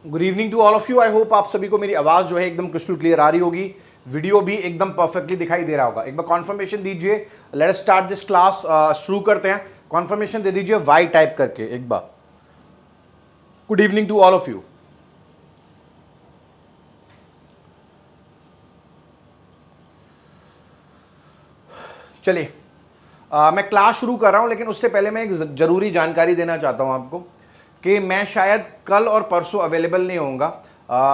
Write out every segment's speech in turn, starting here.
Good evening to all of you. I hope आप सभी को मेरी आवाज जो है एकदम क्रिस्टल क्लियर आ रही होगी, वीडियो भी एकदम परफेक्टली दिखाई दे रहा होगा। एक बार कॉन्फर्मेशन दीजिए। Let us start this class. शुरू करते हैं। कॉन्फर्मेशन दे दीजिए वाई टाइप करके एक बार। Good evening to all of you. चलिए, मैं क्लास शुरू कर रहा हूं, लेकिन उससे पहले मैं एक जरूरी जानकारी देना चाहता हूं आपको कि मैं शायद कल और परसों अवेलेबल नहीं होऊंगा।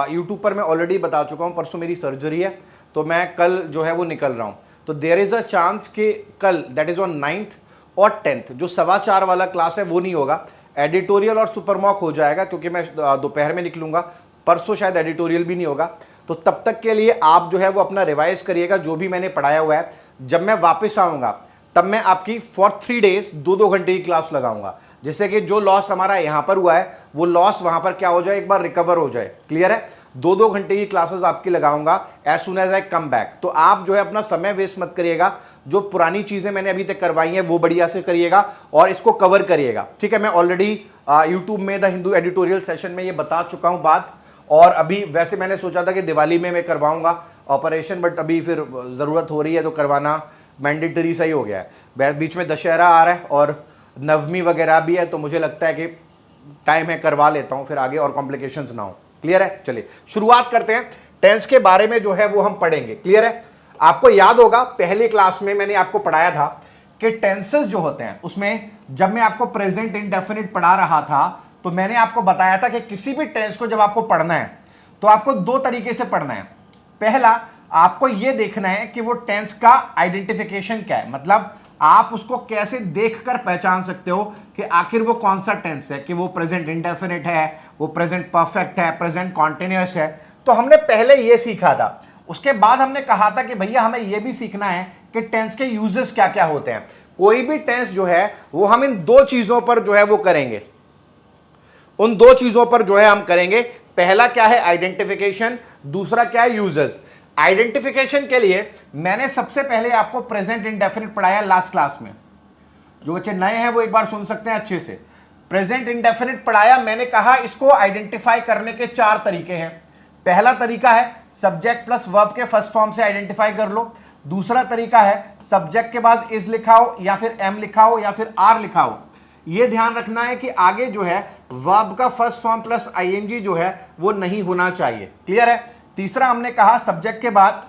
यूट्यूब पर मैं ऑलरेडी बता चुका हूं, परसों मेरी सर्जरी है, तो मैं कल जो है वो निकल रहा हूं। तो देयर इज अ चांस कि कल, दैट इज ऑन 9th और 10th, जो 4:15 वाला क्लास है वो नहीं होगा। एडिटोरियल और सुपरमॉक हो जाएगा, क्योंकि मैं दोपहर में निकलूंगा। परसों शायद एडिटोरियल भी नहीं होगा। तो तब तक के लिए आप जो है वो अपना रिवाइज करिएगा जो भी मैंने पढ़ाया हुआ है। जब मैं वापस आऊंगा तब मैं आपकी फॉर 3 डेज 2-2 घंटे की क्लास लगाऊंगा, जिससे कि जो लॉस हमारा यहां पर हुआ है वो लॉस वहां पर क्या हो जाए, एक बार रिकवर हो जाए। क्लियर है? 2-2 घंटे की क्लासेस आपकी लगाऊंगा as soon as I come back. तो आप जो है अपना समय वेस्ट मत करिएगा। जो पुरानी चीजें मैंने अभी तक करवाई हैं वो बढ़िया से करिएगा और इसको कवर करिएगा। ठीक है? मैं ऑलरेडी यूट्यूब में द हिंदू एडिटोरियल सेशन में ये बता चुका हूं बात। और अभी वैसे मैंने सोचा था कि दिवाली में मैं करवाऊंगा ऑपरेशन, बट अभी फिर जरूरत हो रही है तो करवाना मैंडेटरी सही हो गया है। बीच में दशहरा आ रहा है और नवमी वगैरह भी है, तो मुझे लगता है कि टाइम है, करवा लेता हूं, फिर आगे और कॉम्प्लिकेशंस ना हो। क्लियर है? चलिए शुरुआत करते हैं। टेंस के बारे में जो है वो हम पढ़ेंगे। क्लियर है? आपको याद होगा पहली क्लास में मैंने आपको पढ़ाया था कि टेंसेस जो होते हैं उसमें जब मैं आपको प्रेजेंट इंडेफिनिट पढ़ा रहा था तो मैंने आपको बताया था कि किसी भी टेंस को जब आपको पढ़ना है तो आपको 2 तरीके से पढ़ना है। पहला, आपको यह देखना है कि वो टेंस का आइडेंटिफिकेशन क्या है, मतलब आप उसको कैसे देखकर पहचान सकते हो कि आखिर वो कौन सा टेंस है, कि वो प्रेजेंट इंडेफिनिट है, वो प्रेजेंट परफेक्ट है, प्रेजेंट कॉन्टिन्यूअस है। तो हमने पहले यह सीखा था। उसके बाद हमने कहा था कि भैया हमें यह भी सीखना है कि टेंस के यूजेस क्या क्या होते हैं। कोई भी टेंस जो है वो हम इन 2 चीजों पर जो है वो करेंगे, उन 2 चीजों पर जो है हम करेंगे। पहला क्या है? आइडेंटिफिकेशन। दूसरा क्या है? यूजर्स। आइडेंटिफिकेशन के लिए मैंने सबसे पहले आपको प्रेजेंट इंडेफिनिट पढ़ाया लास्ट क्लास में। जो बच्चे नए हैं वो एक बार सुन सकते हैं अच्छे से। प्रेजेंट इंडेफिनिट पढ़ाया, मैंने कहा इसको आइडेंटिफाई करने के 4 तरीके हैं। पहला तरीका है सब्जेक्ट प्लस वर्ब के फर्स्ट फॉर्म से आइडेंटिफाई कर लो। दूसरा तरीका है सब्जेक्ट के बाद इज लिखा हो या फिर एम लिखा हो या फिर आर लिखा हो। यह ध्यान रखना है कि आगे जो है वर्ब का फर्स्ट फॉर्म प्लस आईएनजी जो है वो नहीं होना चाहिए। क्लियर है? तीसरा हमने कहा सब्जेक्ट के बाद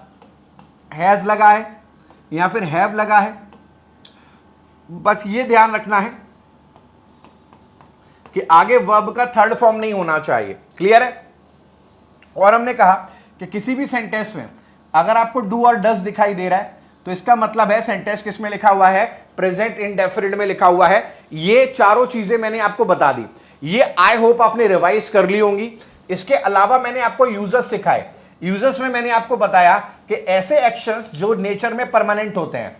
हैज लगा है या फिर हैव लगा है। बस ये ध्यान रखना है कि आगे वर्ब का थर्ड फॉर्म नहीं होना चाहिए। क्लियर है? और हमने कहा कि किसी भी सेंटेंस में अगर आपको डू और डज दिखाई दे रहा है तो इसका मतलब है सेंटेंस किस में लिखा हुआ है? प्रेजेंट इंडेफिनिट में लिखा हुआ है। ये चारों चीजें मैंने आपको बता दी। ये आई होप आपने रिवाइज कर ली होंगी। इसके अलावा मैंने आपको यूजर्स सिखाए। यूजर्स में मैंने आपको बताया कि ऐसे एक्शंस जो नेचर में परमानेंट होते हैं,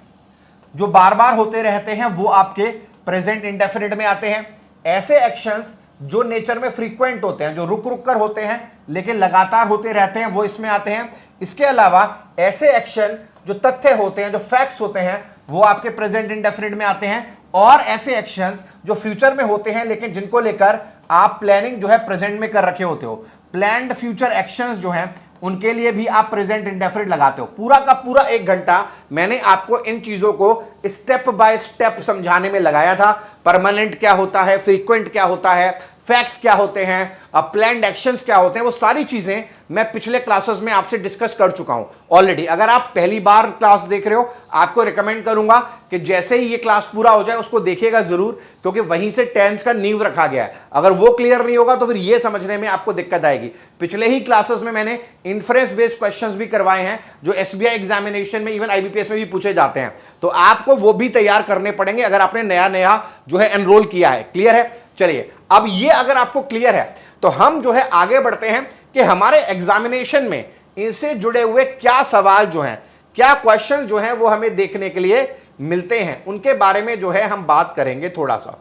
जो बार बार होते रहते हैं, वो आपके प्रेजेंट इंडेफिनिट में आते हैं। ऐसे एक्शंस जो नेचर में फ्रीक्वेंट होते हैं, जो रुक रुक कर होते हैं लेकिन लगातार होते रहते हैं, वो इसमें आते हैं। इसके अलावा ऐसे एक्शन जो तथ्य होते हैं, जो फैक्ट्स होते हैं, वो आपके प्रेजेंट इंडेफिनिट में आते हैं। और ऐसे एक्शंस जो फ्यूचर में होते हैं लेकिन जिनको लेकर आप प्लानिंग जो है प्रेजेंट में कर रखे होते हो, प्लान्ड फ्यूचर एक्शंस जो हैं उनके लिए भी आप प्रेजेंट इंडेफिनिट लगाते हो। पूरा का पूरा 1 घंटा मैंने आपको इन चीजों को स्टेप बाय स्टेप समझाने में लगाया था। परमानेंट क्या होता है, फ्रीक्वेंट क्या होता है, फैक्ट्स क्या होते हैं, प्लान्ड एक्शंस क्या होते हैं, वो सारी चीजें मैं पिछले क्लासेस में आपसे डिस्कस कर चुका हूं ऑलरेडी। अगर आप पहली बार क्लास देख रहे हो, आपको रिकमेंड करूंगा कि जैसे ही ये क्लास पूरा हो जाए उसको देखिएगा जरूर, क्योंकि वहीं से टेंस का नींव रखा गया है। अगर वो क्लियर नहीं होगा तो फिर ये समझने में आपको दिक्कत आएगी। पिछले ही क्लासेस में मैंने इन्फ्रेंस बेस्ड क्वेश्चंस भी करवाए हैं जो एसबीआई एग्जामिनेशन में, इवन आईबीपीएस में भी पूछे जाते हैं, तो आपको वो भी तैयार करने पड़ेंगे अगर आपने नया नया जो है एनरोल किया है। क्लियर है? चलिए, अब ये अगर आपको क्लियर है तो हम जो है आगे बढ़ते हैं कि हमारे एग्जामिनेशन में इनसे जुड़े हुए क्या सवाल जो हैं, क्या क्वेश्चन जो हैं वो हमें देखने के लिए मिलते हैं, उनके बारे में जो है हम बात करेंगे थोड़ा सा।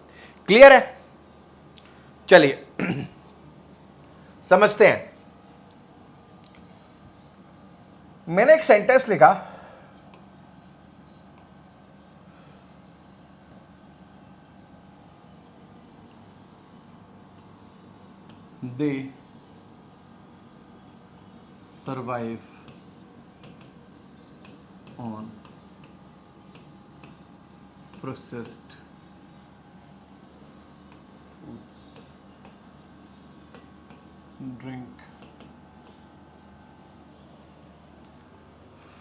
क्लियर है? चलिए समझते हैं। मैंने एक सेंटेंस लिखा, दे survive on processed foods, drink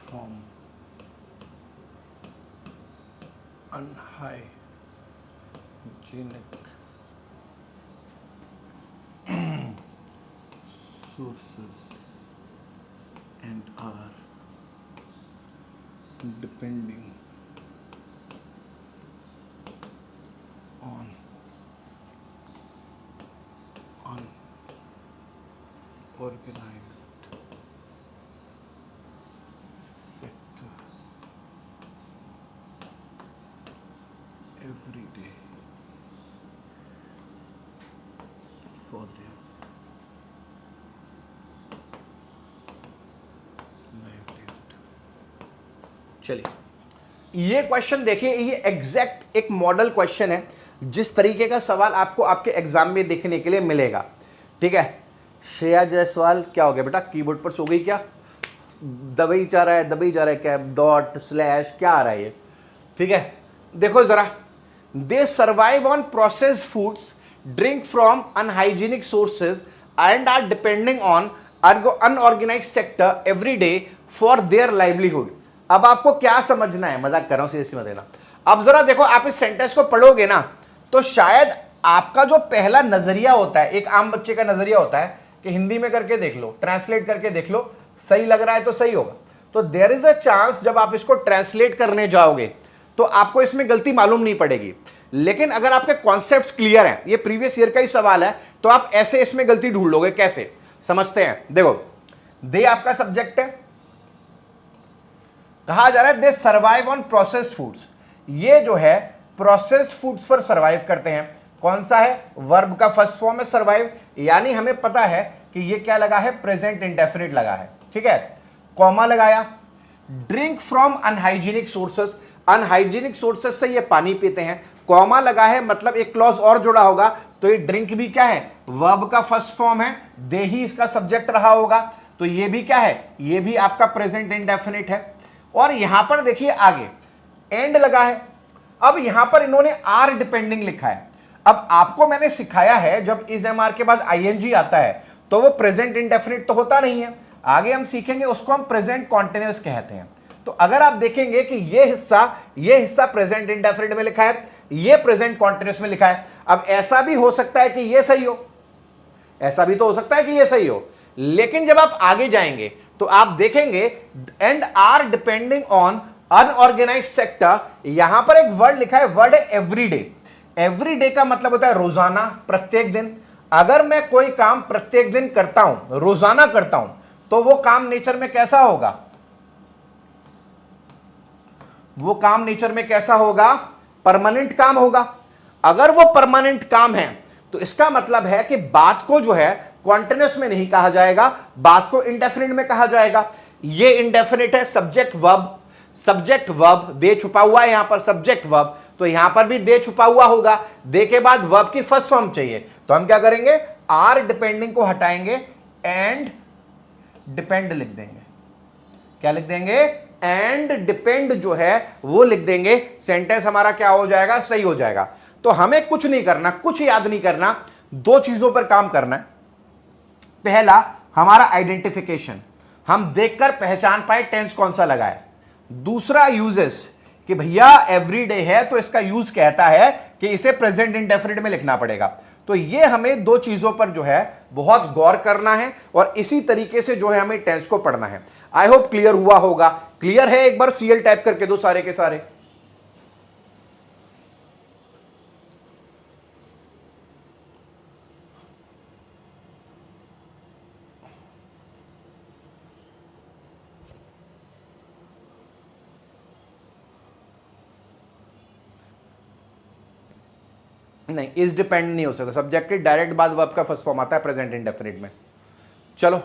from unhygienic sources and are depending on unorganized sector every day for their livelihood. चलिए, ये क्वेश्चन देखिए, ये एग्जैक्ट एक मॉडल क्वेश्चन है, जिस तरीके का सवाल आपको आपके एग्जाम में देखने के लिए मिलेगा। ठीक है, श्रेया जायसवाल क्या हो गया बेटा, कीबोर्ड पर सो गई क्या? दबाई जा रहा है क्या, डॉट स्लैश क्या आ रहा है ये? ठीक है, देखो जरा, they survive on processed foods, drink from unhygienic sources and are depending on unorganised sector every day for their livelihood. अब आपको क्या समझना है, मजाक कर रहा हूं, सीरियसली मत लेना। अब जरा देखो, आप इस सेंटेंस को पढ़ोगे ना, तो शायद आपका जो पहला नजरिया होता है, एक आम बच्चे का नजरिया होता है कि हिंदी में करके देख लो, ट्रांसलेट करके देख लो, सही लग रहा है तो सही होगा। तो देयर इज अ चांस जब आप इसको ट्रांसलेट करने जाओगे तो आपको इसमें गलती मालूम नहीं पड़ेगी। लेकिन अगर आपके कॉन्सेप्ट्स क्लियर हैं, ये प्रीवियस ईयर का ही सवाल है, तो आप ऐसे इसमें गलती ढूंढ लोगे। कैसे समझते हैं, देखो, दे आपका सब्जेक्ट है, कहा जा रहा है दे सर्वाइव ऑन प्रोसेस्ड फूड्स। ये जो है प्रोसेस्ड फूड्स पर सर्वाइव करते हैं। कौन सा है, वर्ब का फर्स्ट फॉर्म है सर्वाइव, यानी हमें पता है कि ये क्या लगा है, प्रेजेंट इंडेफिनिट लगा है। ठीक है, कॉमा लगाया, drink from unhygienic sources, unhygienic sources से ये पानी पीते हैं, कॉमा लगा है, मतलब एक क्लॉज और जुड़ा होगा, तो ये ड्रिंक भी क्या है, वर्ब का फर्स्ट फॉर्म है, दे ही इसका सब्जेक्ट रहा होगा, तो ये भी क्या है, ये भी आपका प्रेजेंट इंडेफिनिट है। और यहां पर देखिए आगे एंड लगा है। अब यहां पर इन्होंने आर डिपेंडिंग लिखा है। अब आपको मैंने सिखाया है जब इज एम आर के बाद आईएनजी आता है तो वो प्रेजेंट इंडेफिनिट तो होता नहीं है, आगे हम सीखेंगे उसको हम प्रेजेंट कॉन्टिन्यूअस कहते हैं। तो अगर आप देखेंगे कि ये हिस्सा प्रेजेंट इंडेफिनिट में लिखा है, ये प्रेजेंट कॉन्टिन्यूअस में लिखा है। अब ऐसा भी हो सकता है कि ये सही हो, ऐसा भी तो हो सकता है कि ये सही हो, लेकिन जब आप आगे जाएंगे तो आप देखेंगे and are depending on unorganised sector, यहां पर एक वर्ड लिखा है, वर्ड है एवरीडे। एवरीडे का मतलब होता है रोजाना, प्रत्येक दिन। अगर मैं कोई काम प्रत्येक दिन करता हूं, रोजाना करता हूं, तो वो काम नेचर में कैसा होगा, वो काम नेचर में कैसा होगा, परमानेंट काम होगा। अगर वो परमानेंट काम है तो इसका मतलब है कि बात को जो है कॉन्टिन्यूअस में नहीं कहा जाएगा, बात को इंडेफिनिट में कहा जाएगा। ये इंडेफिनिट है, सब्जेक्ट वर्ब, दे छुपा हुआ है यहां पर, सब्जेक्ट वर्ब, तो यहां पर भी दे छुपा हुआ होगा। दे के बाद वर्ब की फर्स्ट फॉर्म चाहिए, तो हम क्या करेंगे, आर डिपेंडिंग को हटाएंगे, एंड डिपेंड लिख देंगे। क्या लिख देंगे, एंड डिपेंड जो है वो लिख देंगे। सेंटेंस हमारा क्या हो जाएगा, सही हो जाएगा। तो हमें कुछ नहीं करना, कुछ याद नहीं करना, दो चीजों पर काम करना है। पहला हमारा आइडेंटिफिकेशन, हम देखकर पहचान पाए टेंस कौन सा लगा है। दूसरा यूजेस, कि भैया एवरीडे है तो इसका यूज कहता है कि इसे प्रेजेंट इंडेफिनिट में लिखना पड़ेगा। तो ये हमें दो चीजों पर जो है बहुत गौर करना है और इसी तरीके से जो है हमें टेंस को पढ़ना है। आई होप क्लियर हुआ होगा। क्लियर है, एक बार सीएल टाइप करके दो सारे के सारे। नहीं, इज डिपेंड नहीं हो सकता, सब्जेक्ट के डायरेक्ट बाद वर्ब का फर्स्ट फॉर्म आता है प्रेजेंट इंडेफिनिट में। चलो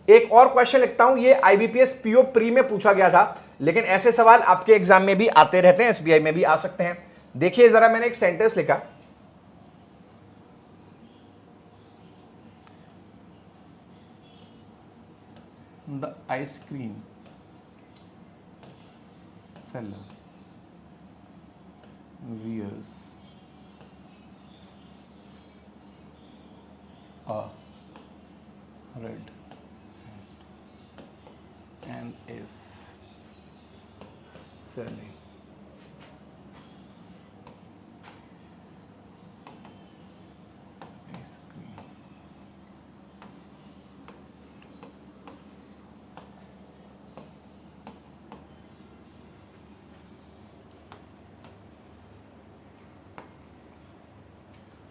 एक और क्वेश्चन लिखता हूं, ये आईबीपीएस पीओ प्री में पूछा गया था, लेकिन ऐसे सवाल आपके एग्जाम में भी आते रहते हैं, एसबीआई में भी आ सकते हैं। देखिए जरा, मैंने एक सेंटेंस लिखा, the ice cream seller wears a red hat and is selling ice cream.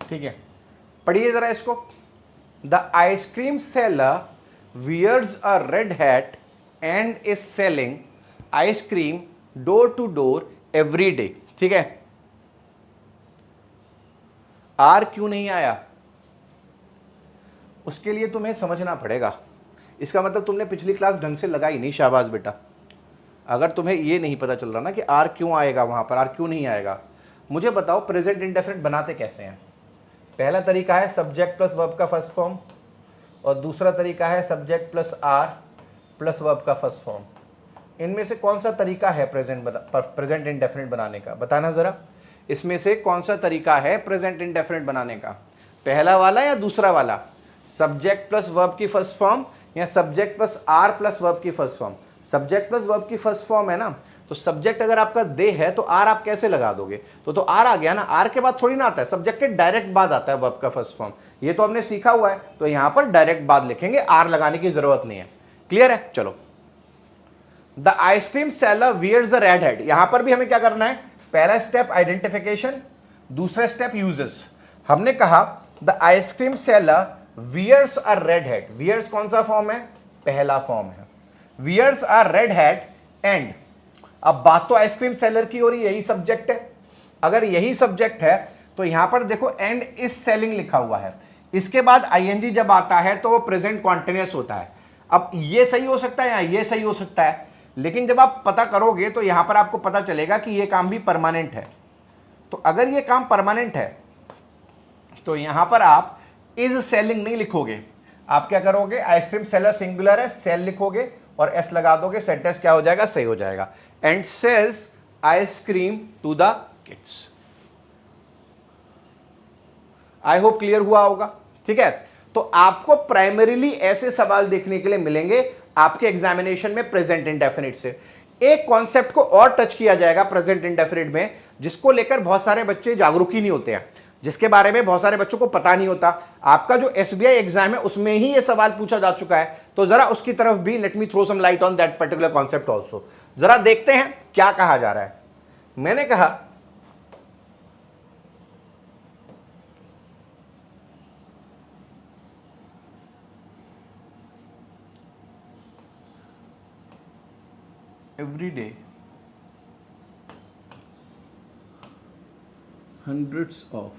ठीक है, पढ़िए जरा इसको। The ice cream seller wears a red hat and is selling ice cream door to door every day. ठीक है, आर क्यों नहीं आया उसके लिए तुम्हें समझना पड़ेगा। इसका मतलब तुमने पिछली क्लास ढंग से लगाई नहीं, शाबाश बेटा। अगर तुम्हें ये नहीं पता चल रहा ना कि आर क्यों आएगा, वहां पर आर क्यों नहीं आएगा, मुझे बताओ प्रेजेंट इंडेफिनिट बनाते कैसे हैं। पहला तरीका है सब्जेक्ट प्लस वर्ब का फर्स्ट फॉर्म, और दूसरा तरीका है subject plus are plus verb का फर्स्ट फॉर्म। इनमें से कौन सा तरीका है प्रेजेंट इंडेफिनिट बनाने का, बताना जरा। इसमें से कौन सा तरीका है प्रेजेंट इंडेफिनिट बनाने का, पहला वाला या दूसरा वाला? सब्जेक्ट प्लस वर्ब की फर्स्ट फॉर्म या subject plus are plus verb की first form? Subject plus verb की फर्स्ट फॉर्म है ना, तो सब्जेक्ट अगर आपका दे है तो आर आप कैसे लगा दोगे? तो आर आ गया ना, आर के बाद थोड़ी ना आता है, सब्जेक्ट के डायरेक्ट बाद आता है वर्ब का फर्स्ट फॉर्म। ये तो हमने सीखा हुआ है, तो यहां पर डायरेक्ट बाद लिखेंगे, आर लगाने की जरूरत नहीं है। क्लियर है? चलो, the ice cream seller wears a red hat. यहां पर भी हमें क्या करना है, पहला स्टेप आइडेंटिफिकेशन, दूसरा स्टेप यूजेस। हमने कहा the ice cream seller wears a red hat. Wears कौन सा फॉर्म है? पहला फॉर्म है। Wears a red hat and, अब बात तो आइसक्रीम सेलर की हो रही है, यही सब्जेक्ट है। अगर यही सब्जेक्ट है तो यहां पर देखो एंड इज सेलिंग लिखा हुआ है, इसके बाद आईएनजी जब आता है तो वो प्रेजेंट कॉन्टिन्यूअस होता है। अब ये सही हो सकता है या ये सही हो सकता है, लेकिन जब आप पता करोगे तो यहां पर आपको पता चलेगा कि ये काम भी परमानेंट है। तो अगर ये काम परमानेंट है तो यहां पर आप इज सेलिंग नहीं लिखोगे, आप क्या करोगे, आइसक्रीम सेलर सिंगुलर है, सेल लिखोगे और एस लगा दोगे, सेंटेंस क्या हो जाएगा, सही हो जाएगा। And sells ice cream to the kids. I hope clear हुआ होगा। ठीक है, तो आपको प्राइमरीली ऐसे सवाल देखने के लिए मिलेंगे आपके एग्जामिनेशन में प्रेजेंट इंडेफिनिट से। एक कॉन्सेप्ट को और टच किया जाएगा प्रेजेंट इंडेफिनिट में, जिसको लेकर बहुत सारे बच्चे जागरूक ही नहीं होते हैं, जिसके बारे में बहुत सारे बच्चों को पता नहीं होता। आपका जो एसबीआई एग्जाम है उसमें ही ये सवाल पूछा जा चुका है, तो जरा उसकी तरफ भी let me throw some light on that particular concept also. जरा देखते हैं क्या कहा जा रहा है। मैंने कहा every day hundreds of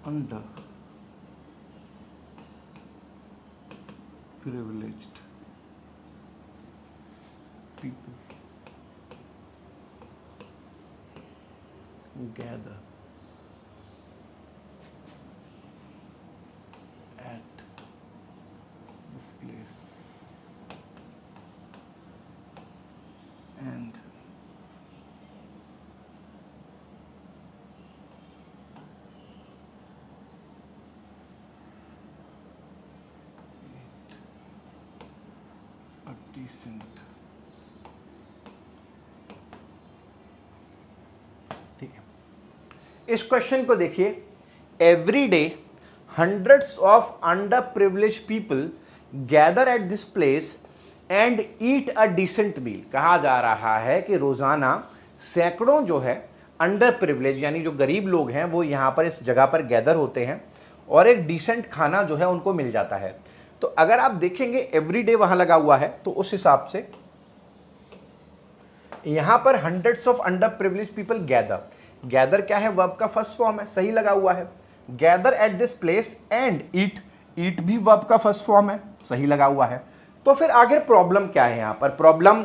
underprivileged people gather at this place and a decent, ठीक है। इस क्वेश्चन को देखिए, every day hundreds of underprivileged people gather at this place and eat a decent meal। कहा जा रहा है कि रोजाना सैकड़ों जो है अंडर प्रिविलेज यानी जो गरीब लोग हैं वो यहां पर इस जगह पर गैदर होते हैं और एक डिसेंट खाना जो है उनको मिल जाता है। तो अगर आप देखेंगे एवरी डे वहां लगा हुआ है, तो उस हिसाब से यहां पर hundreds of underprivileged people gather, gather क्या है, वर्ब का फर्स्ट फॉर्म है, सही लगा हुआ है। Gather at this place and eat, eat भी वर्ब का फर्स्ट फॉर्म है, सही लगा हुआ है। तो फिर आखिर प्रॉब्लम क्या है यहां पर? प्रॉब्लम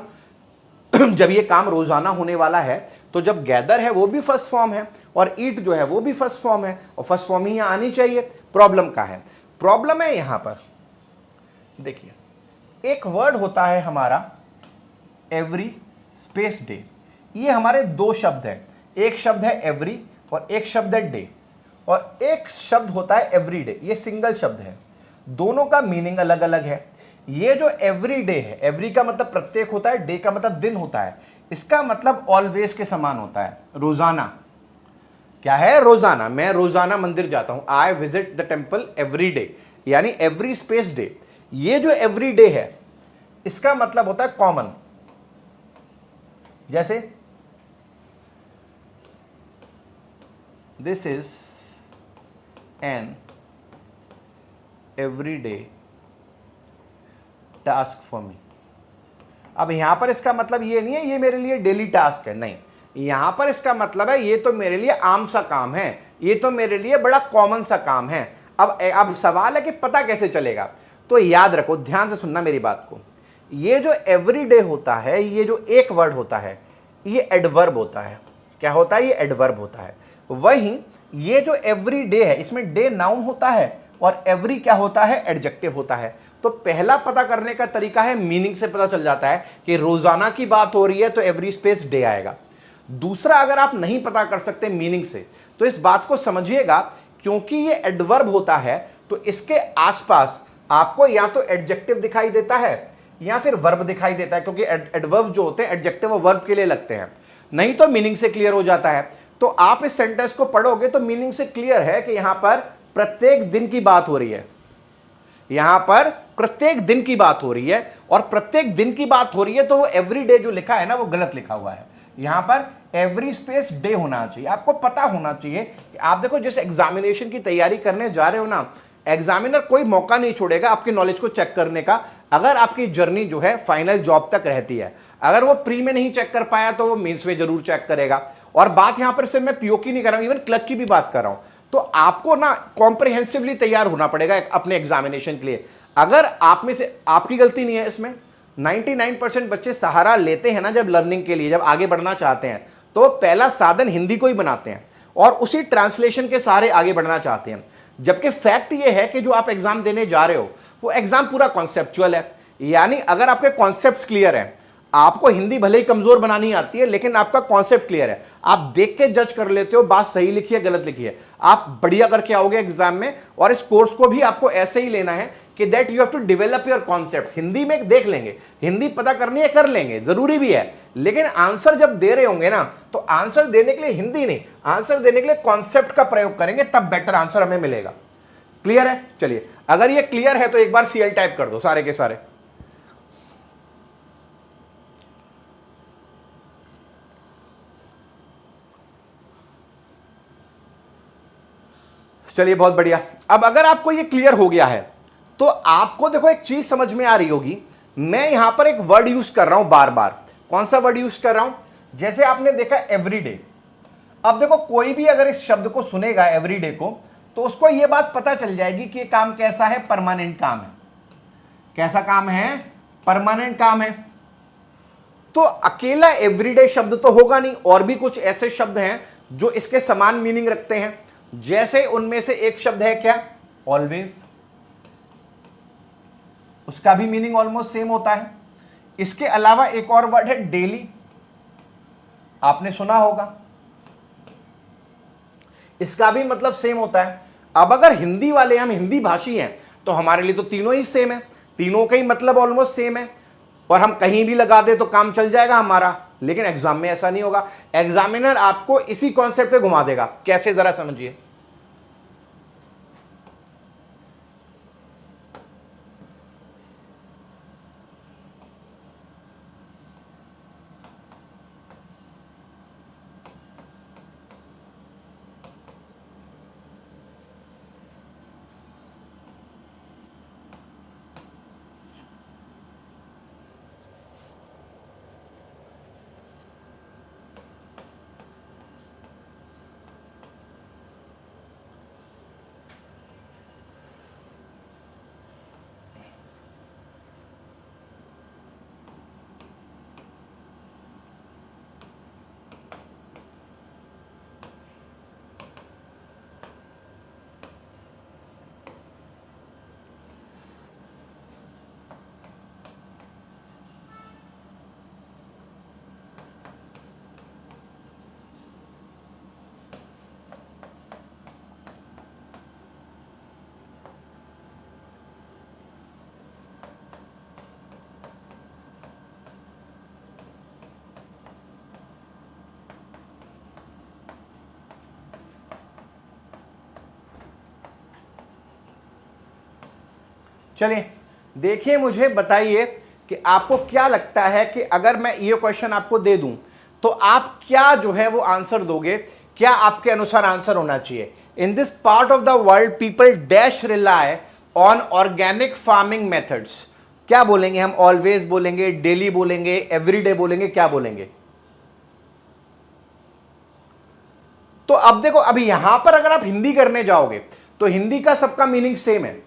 जब ये काम रोजाना होने वाला है तो जब गैदर है वो भी फर्स्ट फॉर्म है और ईट जो है वो भी फर्स्ट फॉर्म है और फर्स्ट फॉर्म ही यहां आनी चाहिए। प्रॉब्लम का है, प्रॉब्लम है यहां पर देखिए एक वर्ड होता है हमारा एवरी स्पेस डे। ये हमारे दो शब्द हैं, एक शब्द है एवरी और एक शब्द है डे, और एक शब्द होता है एवरी डे। ये सिंगल शब्द है, दोनों का मीनिंग अलग अलग है। ये जो एवरी डे है, एवरी का मतलब प्रत्येक होता है, डे का मतलब दिन होता है, इसका मतलब ऑलवेज के समान होता है, रोजाना। क्या है? रोजाना। मैं रोजाना मंदिर जाता हूं, I visit the temple every day, यानी एवरी स्पेस डे। ये जो एवरी डे है इसका मतलब होता है कॉमन। जैसे this is an everyday task for me. अब यहां पर इसका मतलब ये नहीं है ये मेरे लिए डेली टास्क है, नहीं, यहां पर इसका मतलब है ये तो मेरे लिए आम सा काम है, ये तो मेरे लिए बड़ा कॉमन सा काम है। अब सवाल है कि पता कैसे चलेगा? तो याद रखो, ध्यान से सुनना मेरी बात को, ये जो एवरीडे होता है, ये जो एक वर्ड होता है, ये एडवर्ब होता है। क्या होता है? ये एडवर्ब होता है। वहीं ये जो एवरी डे है, इसमें डे नाउन होता है और एवरी क्या होता है? एडजेक्टिव होता है। तो पहला पता करने का तरीका है, मीनिंग से पता चल जाता है कि रोजाना की बात हो रही है तो एवरी स्पेस डे आएगा। दूसरा, अगर आप नहीं पता कर सकते मीनिंग से तो इस बात को समझिएगा, क्योंकि ये एडवर्ब होता है तो इसके आसपास आपको या तो एडजेक्टिव दिखाई देता है या फिर वर्ब दिखाई देता है, क्योंकि एडवर्ब जो होते हैं एडजेक्टिव और वर्ब के लिए लगते हैं, नहीं तो मीनिंग से क्लियर हो जाता है। तो आप इस सेंटेंस को पढ़ोगे तो मीनिंग से क्लियर है कि यहां पर प्रत्येक दिन की बात हो रही है, यहां पर प्रत्येक दिन की बात हो रही है, और प्रत्येक दिन की बात हो रही है तो वो एवरी डे जो लिखा है ना वो गलत लिखा हुआ है। यहां पर एवरी स्पेस डे होना चाहिए। आपको पता होना चाहिए कि आप देखो जिस एग्जामिनेशन की तैयारी करने जा रहे हो ना, एग्जामिनर कोई मौका नहीं छोड़ेगा आपकी नॉलेज को चेक करने का, अगर आपकी जर्नी जो है फाइनल जॉब तक रहती है। अगर वो प्री में नहीं चेक कर पाया तो वो मेंस में जरूर चेक करेगा। और बात यहां पर सिर्फ मैं पीओ की नहीं कर रहा हूं, इवन क्लर्क की भी बात कर रहा हूं। तो आपको ना कॉम्प्रिहेंसिवली तैयार होना पड़ेगा अपने एग्जामिनेशन के लिए। अगर आप में से, आपकी गलती नहीं है इसमें, 99% बच्चे सहारा लेते हैं ना जब लर्निंग के लिए, जब आगे बढ़ना चाहते हैं तो पहला साधन हिंदी को ही बनाते हैं और उसी ट्रांसलेशन के सहारे आगे बढ़ना चाहते हैं। जबकि फैक्ट ये है कि जो आप एग्जाम देने जा रहे हो वो एग्जाम पूरा कॉन्सेप्चुअल है, यानी अगर आपके कॉन्सेप्ट्स क्लियर हैं, आपको हिंदी भले ही कमजोर बनानी आती है लेकिन आपका कॉन्सेप्ट क्लियर है, आप देख के जज कर लेते हो बात सही लिखी है गलत लिखी है, आप बढ़िया करके आओगे एग्जाम में। और इस कोर्स को भी आपको ऐसे ही लेना है कि that you have to develop your concepts. Hindi में देख लेंगे, हिंदी पता करनी है कर लेंगे, जरूरी भी है, लेकिन आंसर जब दे रहे होंगे ना तो आंसर देने के लिए हिंदी नहीं, आंसर देने के लिए कॉन्सेप्ट का प्रयोग करेंगे, तब बेटर आंसर हमें मिलेगा। क्लियर है? चलिए, अगर ये क्लियर है तो एक बार सीएल टाइप कर दो सारे के सारे। चलिए, बहुत बढ़िया। अब अगर आपको ये क्लियर हो गया है तो आपको देखो एक चीज समझ में आ रही होगी, मैं यहां पर एक वर्ड यूज कर रहा हूं बार बार। कौन सा वर्ड यूज कर रहा हूं? जैसे आपने देखा एवरीडे। अब देखो कोई भी अगर इस शब्द को सुनेगा एवरीडे को तो उसको यह बात पता चल जाएगी कि ये काम कैसा है, परमानेंट काम है। कैसा काम है? परमानेंट काम है। तो अकेला एवरीडे शब्द तो होगा नहीं, और भी कुछ ऐसे शब्द हैं जो इसके समान मीनिंग रखते हैं। जैसे उनमें से एक शब्द है क्या? ऑलवेज, उसका भी मीनिंग ऑलमोस्ट सेम होता है। इसके अलावा एक और वर्ड है डेली, आपने सुना होगा, इसका भी मतलब सेम होता है। अब अगर हिंदी वाले, हम हिंदी भाषी हैं तो हमारे लिए तो तीनों ही सेम है, तीनों का ही मतलब ऑलमोस्ट सेम है और हम कहीं भी लगा दे तो काम चल जाएगा हमारा। लेकिन एग्जाम में ऐसा नहीं होगा, एग्जामिनर आपको इसी कॉन्सेप्ट पे घुमा देगा। कैसे, जरा समझिए। चलिए देखिए, मुझे बताइए कि आपको क्या लगता है कि अगर मैं ये क्वेश्चन आपको दे दूं तो आप क्या जो है वो आंसर दोगे, क्या आपके अनुसार आंसर होना चाहिए? In this part of the world people dash rely on organic farming methods. क्या बोलेंगे हम? ऑलवेज बोलेंगे, डेली बोलेंगे, एवरीडे बोलेंगे, क्या बोलेंगे? तो अब देखो, अभी यहां पर अगर आप हिंदी करने जाओगे तो हिंदी का सबका मीनिंग सेम है,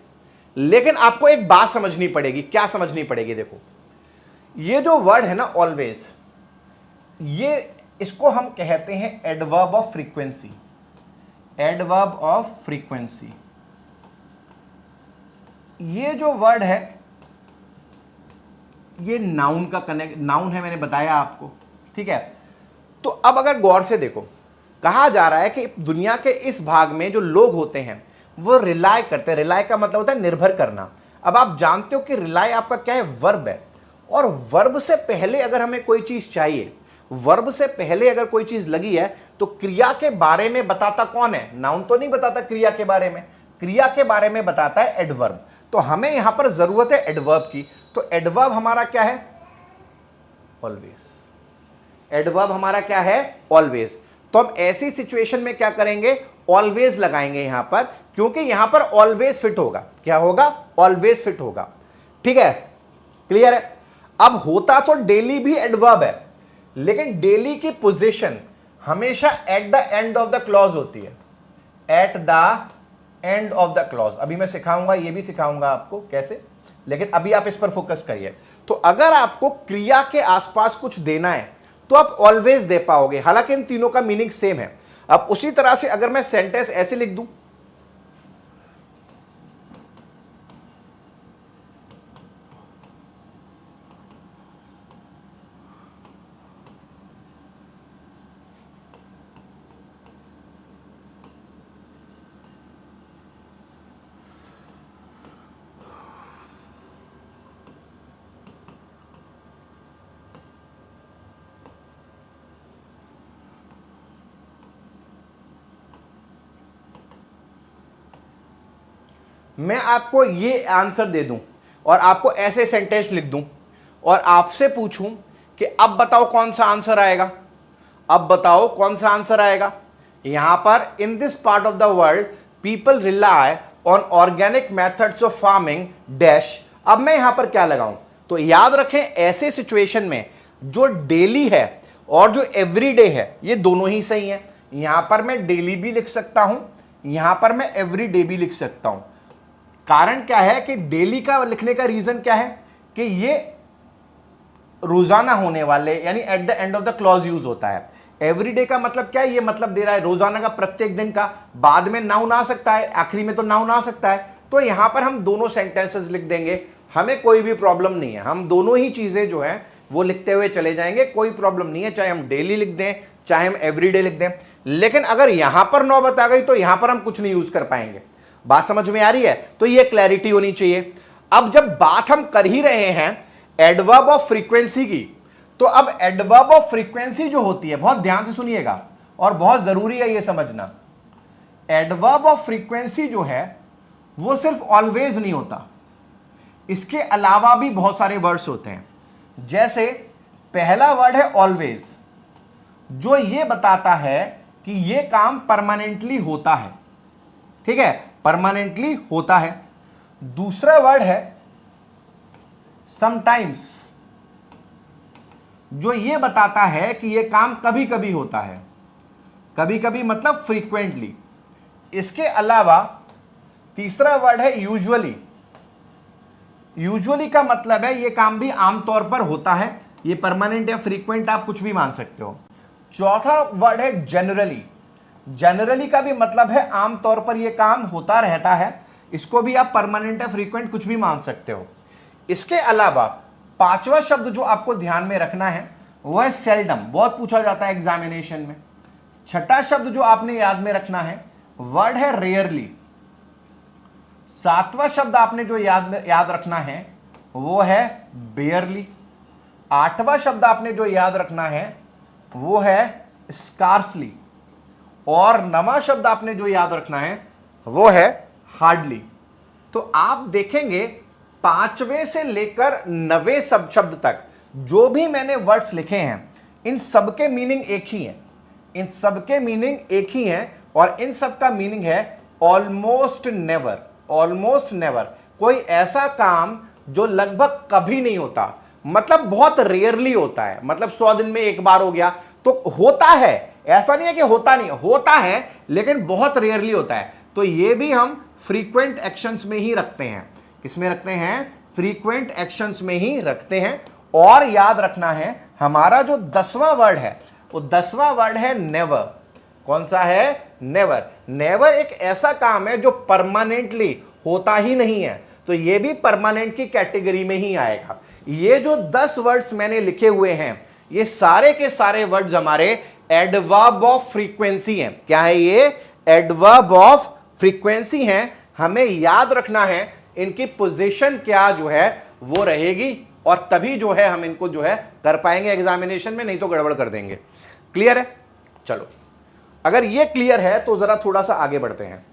लेकिन आपको एक बात समझनी पड़ेगी। क्या समझनी पड़ेगी? देखो, ये जो वर्ड है ना ऑलवेज, ये इसको हम कहते हैं adverb of frequency. Adverb of frequency, ये जो वर्ड है ये नाउन का कनेक्ट, नाउन है, मैंने बताया आपको, ठीक है। तो अब अगर गौर से देखो, कहा जा रहा है कि दुनिया के इस भाग में जो लोग होते हैं वो रिलाय करते हैं। रिलाय का मतलब होता है निर्भर करना। अब आप जानते हो कि रिलाय आपका क्या है? वर्ब है। और वर्ब से पहले अगर हमें कोई चीज चाहिए, वर्ब से पहले अगर कोई चीज लगी है तो क्रिया के बारे में बताता कौन है? नाउन तो नहीं बताता क्रिया के बारे में, क्रिया के बारे में बताता है एडवर्ब। तो हमें यहां पर जरूरत है एडवर्ब की। तो एडवर्ब हमारा क्या है? ऑलवेज। एडवर्ब हमारा क्या है? ऑलवेज। तो हम ऐसी सिचुएशन में क्या करेंगे? ऑलवेज लगाएंगे यहां पर, क्योंकि यहां पर ऑलवेज फिट होगा। क्या होगा? ऑलवेज फिट होगा। ठीक है, क्लियर है? अब होता तो डेली भी एडवर्ब है, लेकिन डेली की पोजीशन हमेशा at the end of the clause होती है। At the end of the clause. अभी मैं सिखाऊंगा, ये भी सिखाऊंगा आपको कैसे, लेकिन अभी आप इस पर फोकस करिए। तो अगर आपको क्रिया के आसपास कुछ देना है तो आप ऑलवेज दे पाओगे, हालांकि इन तीनों का मीनिंग सेम है। अब उसी तरह से अगर मैं सेंटेंस ऐसे लिख दूं, मैं आपको ये आंसर दे दूं और आपको ऐसे सेंटेंस लिख दूं और आपसे पूछूं कि अब बताओ कौन सा आंसर आएगा, अब बताओ कौन सा आंसर आएगा। यहां पर in this part of the world people rely on organic methods of farming dash. अब मैं यहां पर क्या लगाऊं? तो याद रखें, ऐसे सिचुएशन में जो डेली है और जो एवरीडे है ये दोनों ही सही हैं। यहां पर मैं डेली भी लिख सकता हूं, यहां पर मैं एवरीडे भी लिख सकता हूं। कारण क्या है कि डेली का लिखने का रीजन क्या है कि ये रोजाना होने वाले, यानी at the end of the clause use होता है। एवरीडे का मतलब क्या है? ये मतलब दे रहा है रोजाना का, प्रत्येक दिन का। बाद में नाउन आ सकता है, आखिरी में तो नाउन आ सकता है। तो यहां पर हम दोनों सेंटेंसेस लिख देंगे, हमें कोई भी प्रॉब्लम नहीं है। हम दोनों ही चीजें जो है वो लिखते हुए चले जाएंगे, कोई प्रॉब्लम नहीं है, चाहे हम डेली लिख दें चाहे हम एवरीडे लिख दें। लेकिन अगर यहां पर नौबत आ गई तो यहां पर हम कुछ नहीं यूज कर पाएंगे। बात समझ में आ रही है? तो ये क्लैरिटी होनी चाहिए। अब जब बात हम कर ही रहे हैं एडवर्ब ऑफ फ्रीक्वेंसी की, तो अब एडवर्ब ऑफ फ्रीक्वेंसी जो होती है, बहुत ध्यान से सुनिएगा और बहुत जरूरी है ये समझना, एडवर्ब ऑफ फ्रीक्वेंसी जो है वो सिर्फ ऑलवेज नहीं होता, इसके अलावा भी बहुत सारे वर्ड्स होते हैं। जैसे पहला वर्ड है ऑलवेज, जो ये बताता है कि ये काम परमानेंटली होता है। ठीक है, परमानेंटली होता है। दूसरा वर्ड है समटाइम्स, जो ये बताता है कि ये काम कभी कभी होता है। कभी कभी मतलब फ्रीक्वेंटली। इसके अलावा तीसरा वर्ड है यूजुअली। यूजुअली का मतलब है ये काम भी आमतौर पर होता है, ये परमानेंट या फ्रीक्वेंट आप कुछ भी मान सकते हो। चौथा वर्ड है जनरली। जनरली का भी मतलब है आमतौर पर यह काम होता रहता है, इसको भी आप परमानेंट या फ्रीक्वेंट कुछ भी मान सकते हो। इसके अलावा पांचवा शब्द जो आपको ध्यान में रखना है वो है सेल्डम, बहुत पूछा जाता है एग्जामिनेशन में। छठा शब्द जो आपने याद में रखना है वर्ड है रेयरली। सातवां शब्द आपने जो याद रखना है वो है बेयरली। आठवां शब्द आपने जो याद रखना है वो है स्कार्सली। और नवा शब्द आपने जो याद रखना है वो है हार्डली। तो आप देखेंगे 5वें से लेकर 9वें सब शब्द तक जो भी मैंने वर्ड्स लिखे हैं, इन सबके मीनिंग एक ही है, इन सबके मीनिंग एक ही है, और इन सब का मीनिंग है ऑलमोस्ट नेवर। ऑलमोस्ट नेवर, कोई ऐसा काम जो लगभग कभी नहीं होता, मतलब बहुत रेयरली होता है, मतलब 100 दिन में एक बार हो गया, तो होता है, ऐसा नहीं है कि होता नहीं, होता है लेकिन बहुत रेयरली होता है। तो ये भी हम फ्रीक्वेंट एक्शंस में ही रखते हैं। किसमें रखते हैं? फ्रीक्वेंट एक्शंस में ही रखते हैं। और याद रखना है, हमारा जो 10वां वर्ड है, वो 10वां वर्ड है नेवर। कौन सा है? नेवर। नेवर एक ऐसा काम है जो परमानेंटली होता ही नहीं है, तो ये भी परमानेंट की कैटेगरी में ही आएगा। ये जो 10 वर्ड्स मैंने लिखे हुए हैं, ये सारे के सारे वर्ड्स हमारे एडवर्ब ऑफ फ्रीक्वेंसी हैं। क्या है ये? एडवर्ब ऑफ फ्रीक्वेंसी हैं। हमें याद रखना है इनकी पोजीशन क्या जो है वो रहेगी, और तभी जो है हम इनको जो है कर पाएंगे एग्जामिनेशन में, नहीं तो गड़बड़ कर देंगे। क्लियर है? चलो, अगर ये क्लियर है तो जरा थोड़ा सा आगे बढ़ते हैं।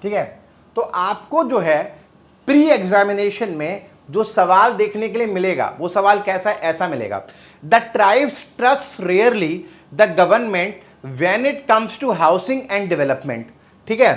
ठीक है, तो आपको जो है प्री एग्जामिनेशन में जो सवाल देखने के लिए मिलेगा, वो सवाल कैसा है? ऐसा मिलेगा, the tribes trust rarely the government when it comes to housing and development. ठीक है,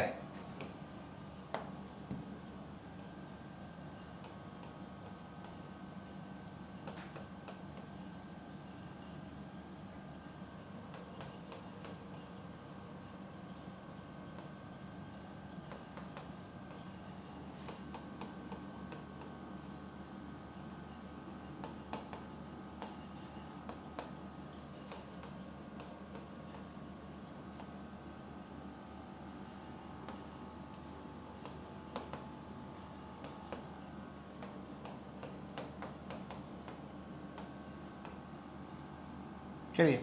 चलिए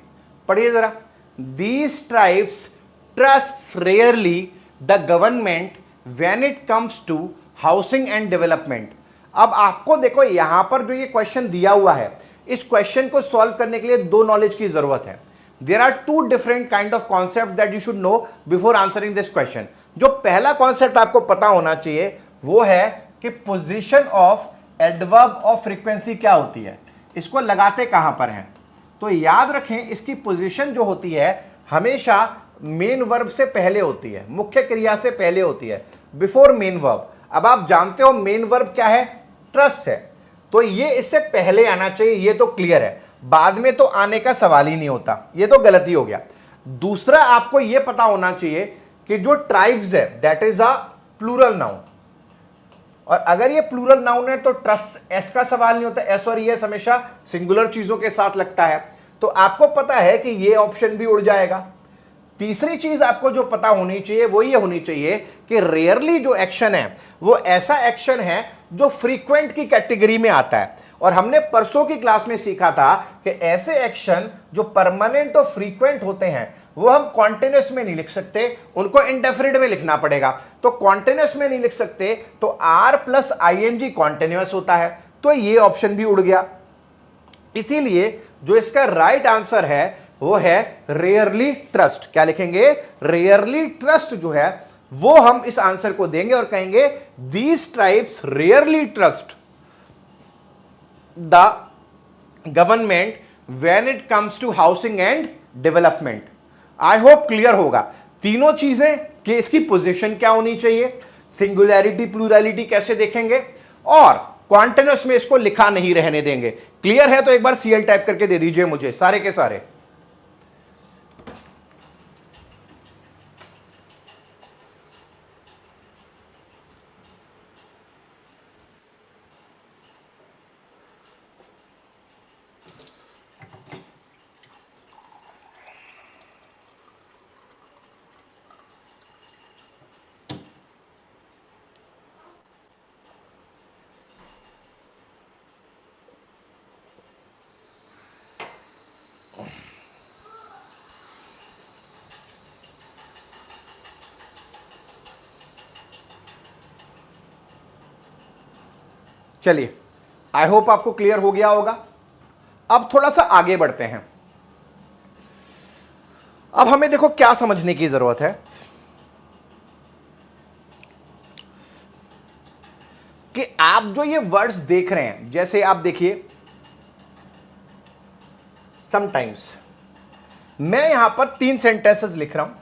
पढ़िए जरा। These tribes trust rarely the government when it comes to housing and development. अब आपको देखो यहां पर जो ये क्वेश्चन दिया हुआ है, इस क्वेश्चन को सॉल्व करने के लिए दो नॉलेज की जरूरत है। There are two different kind of concept that you should know before answering this question. जो पहला कॉन्सेप्ट आपको पता होना चाहिए वो है कि position of adverb of frequency क्या होती है, इसको लगाते कहां पर हैं। तो याद रखें, इसकी पोजीशन जो होती है हमेशा मेन वर्ब से पहले होती है, मुख्य क्रिया से पहले होती है, बिफोर मेन वर्ब। अब आप जानते हो मेन वर्ब क्या है? ट्रस्ट है, तो ये इससे पहले आना चाहिए, ये तो क्लियर है। बाद में तो आने का सवाल ही नहीं होता, ये तो गलती हो गया। दूसरा आपको ये पता होना चाहिए कि जो ट्राइब्स है that is a plural noun, और अगर ये प्लूरल नाउन है तो ट्रस्ट एस का सवाल नहीं होता। एस और एस हमेशा सिंगुलर चीजों के साथ लगता है, तो आपको पता है कि ये ऑप्शन भी उड़ जाएगा। तीसरी चीज आपको जो पता होनी चाहिए वो ये होनी चाहिए कि रेयरली जो एक्शन है वो ऐसा एक्शन है जो फ्रीक्वेंट की कैटेगरी में आता है, और हमने परसों की क्लास में सीखा था कि ऐसे एक्शन जो परमानेंट और फ्रीक्वेंट होते हैं वो हम कॉन्टिन्यूअस में नहीं लिख सकते, उनको इंडेफिनिट में लिखना पड़ेगा। तो कॉन्टिन्यूअस में नहीं लिख सकते तो आर प्लस आईएनजी कॉन्टिन्यूअस होता है, तो ये ऑप्शन भी उड़ गया। इसीलिए जो इसका राइट आंसर है वो है रेयरली ट्रस्ट। क्या लिखेंगे? रेयरली ट्रस्ट जो है वो हम इस आंसर को देंगे और कहेंगे these tribes rarely trust the government when it comes to housing and development. I hope clear होगा तीनों चीजें कि इसकी पोजीशन क्या होनी चाहिए, सिंगुलैरिटी प्लूरैलिटी कैसे देखेंगे, और क्वांटिनस में इसको लिखा नहीं रहने देंगे। क्लियर है तो एक बार सीएल टाइप करके दे दीजिए मुझे सारे के सारे। चलिए आई होप आपको क्लियर हो गया होगा। अब थोड़ा सा आगे बढ़ते हैं। अब हमें देखो क्या समझने की जरूरत है कि आप जो ये वर्ड्स देख रहे हैं, जैसे आप देखिए समटाइम्स, मैं यहां पर 3 सेंटेंसेस लिख रहा हूं।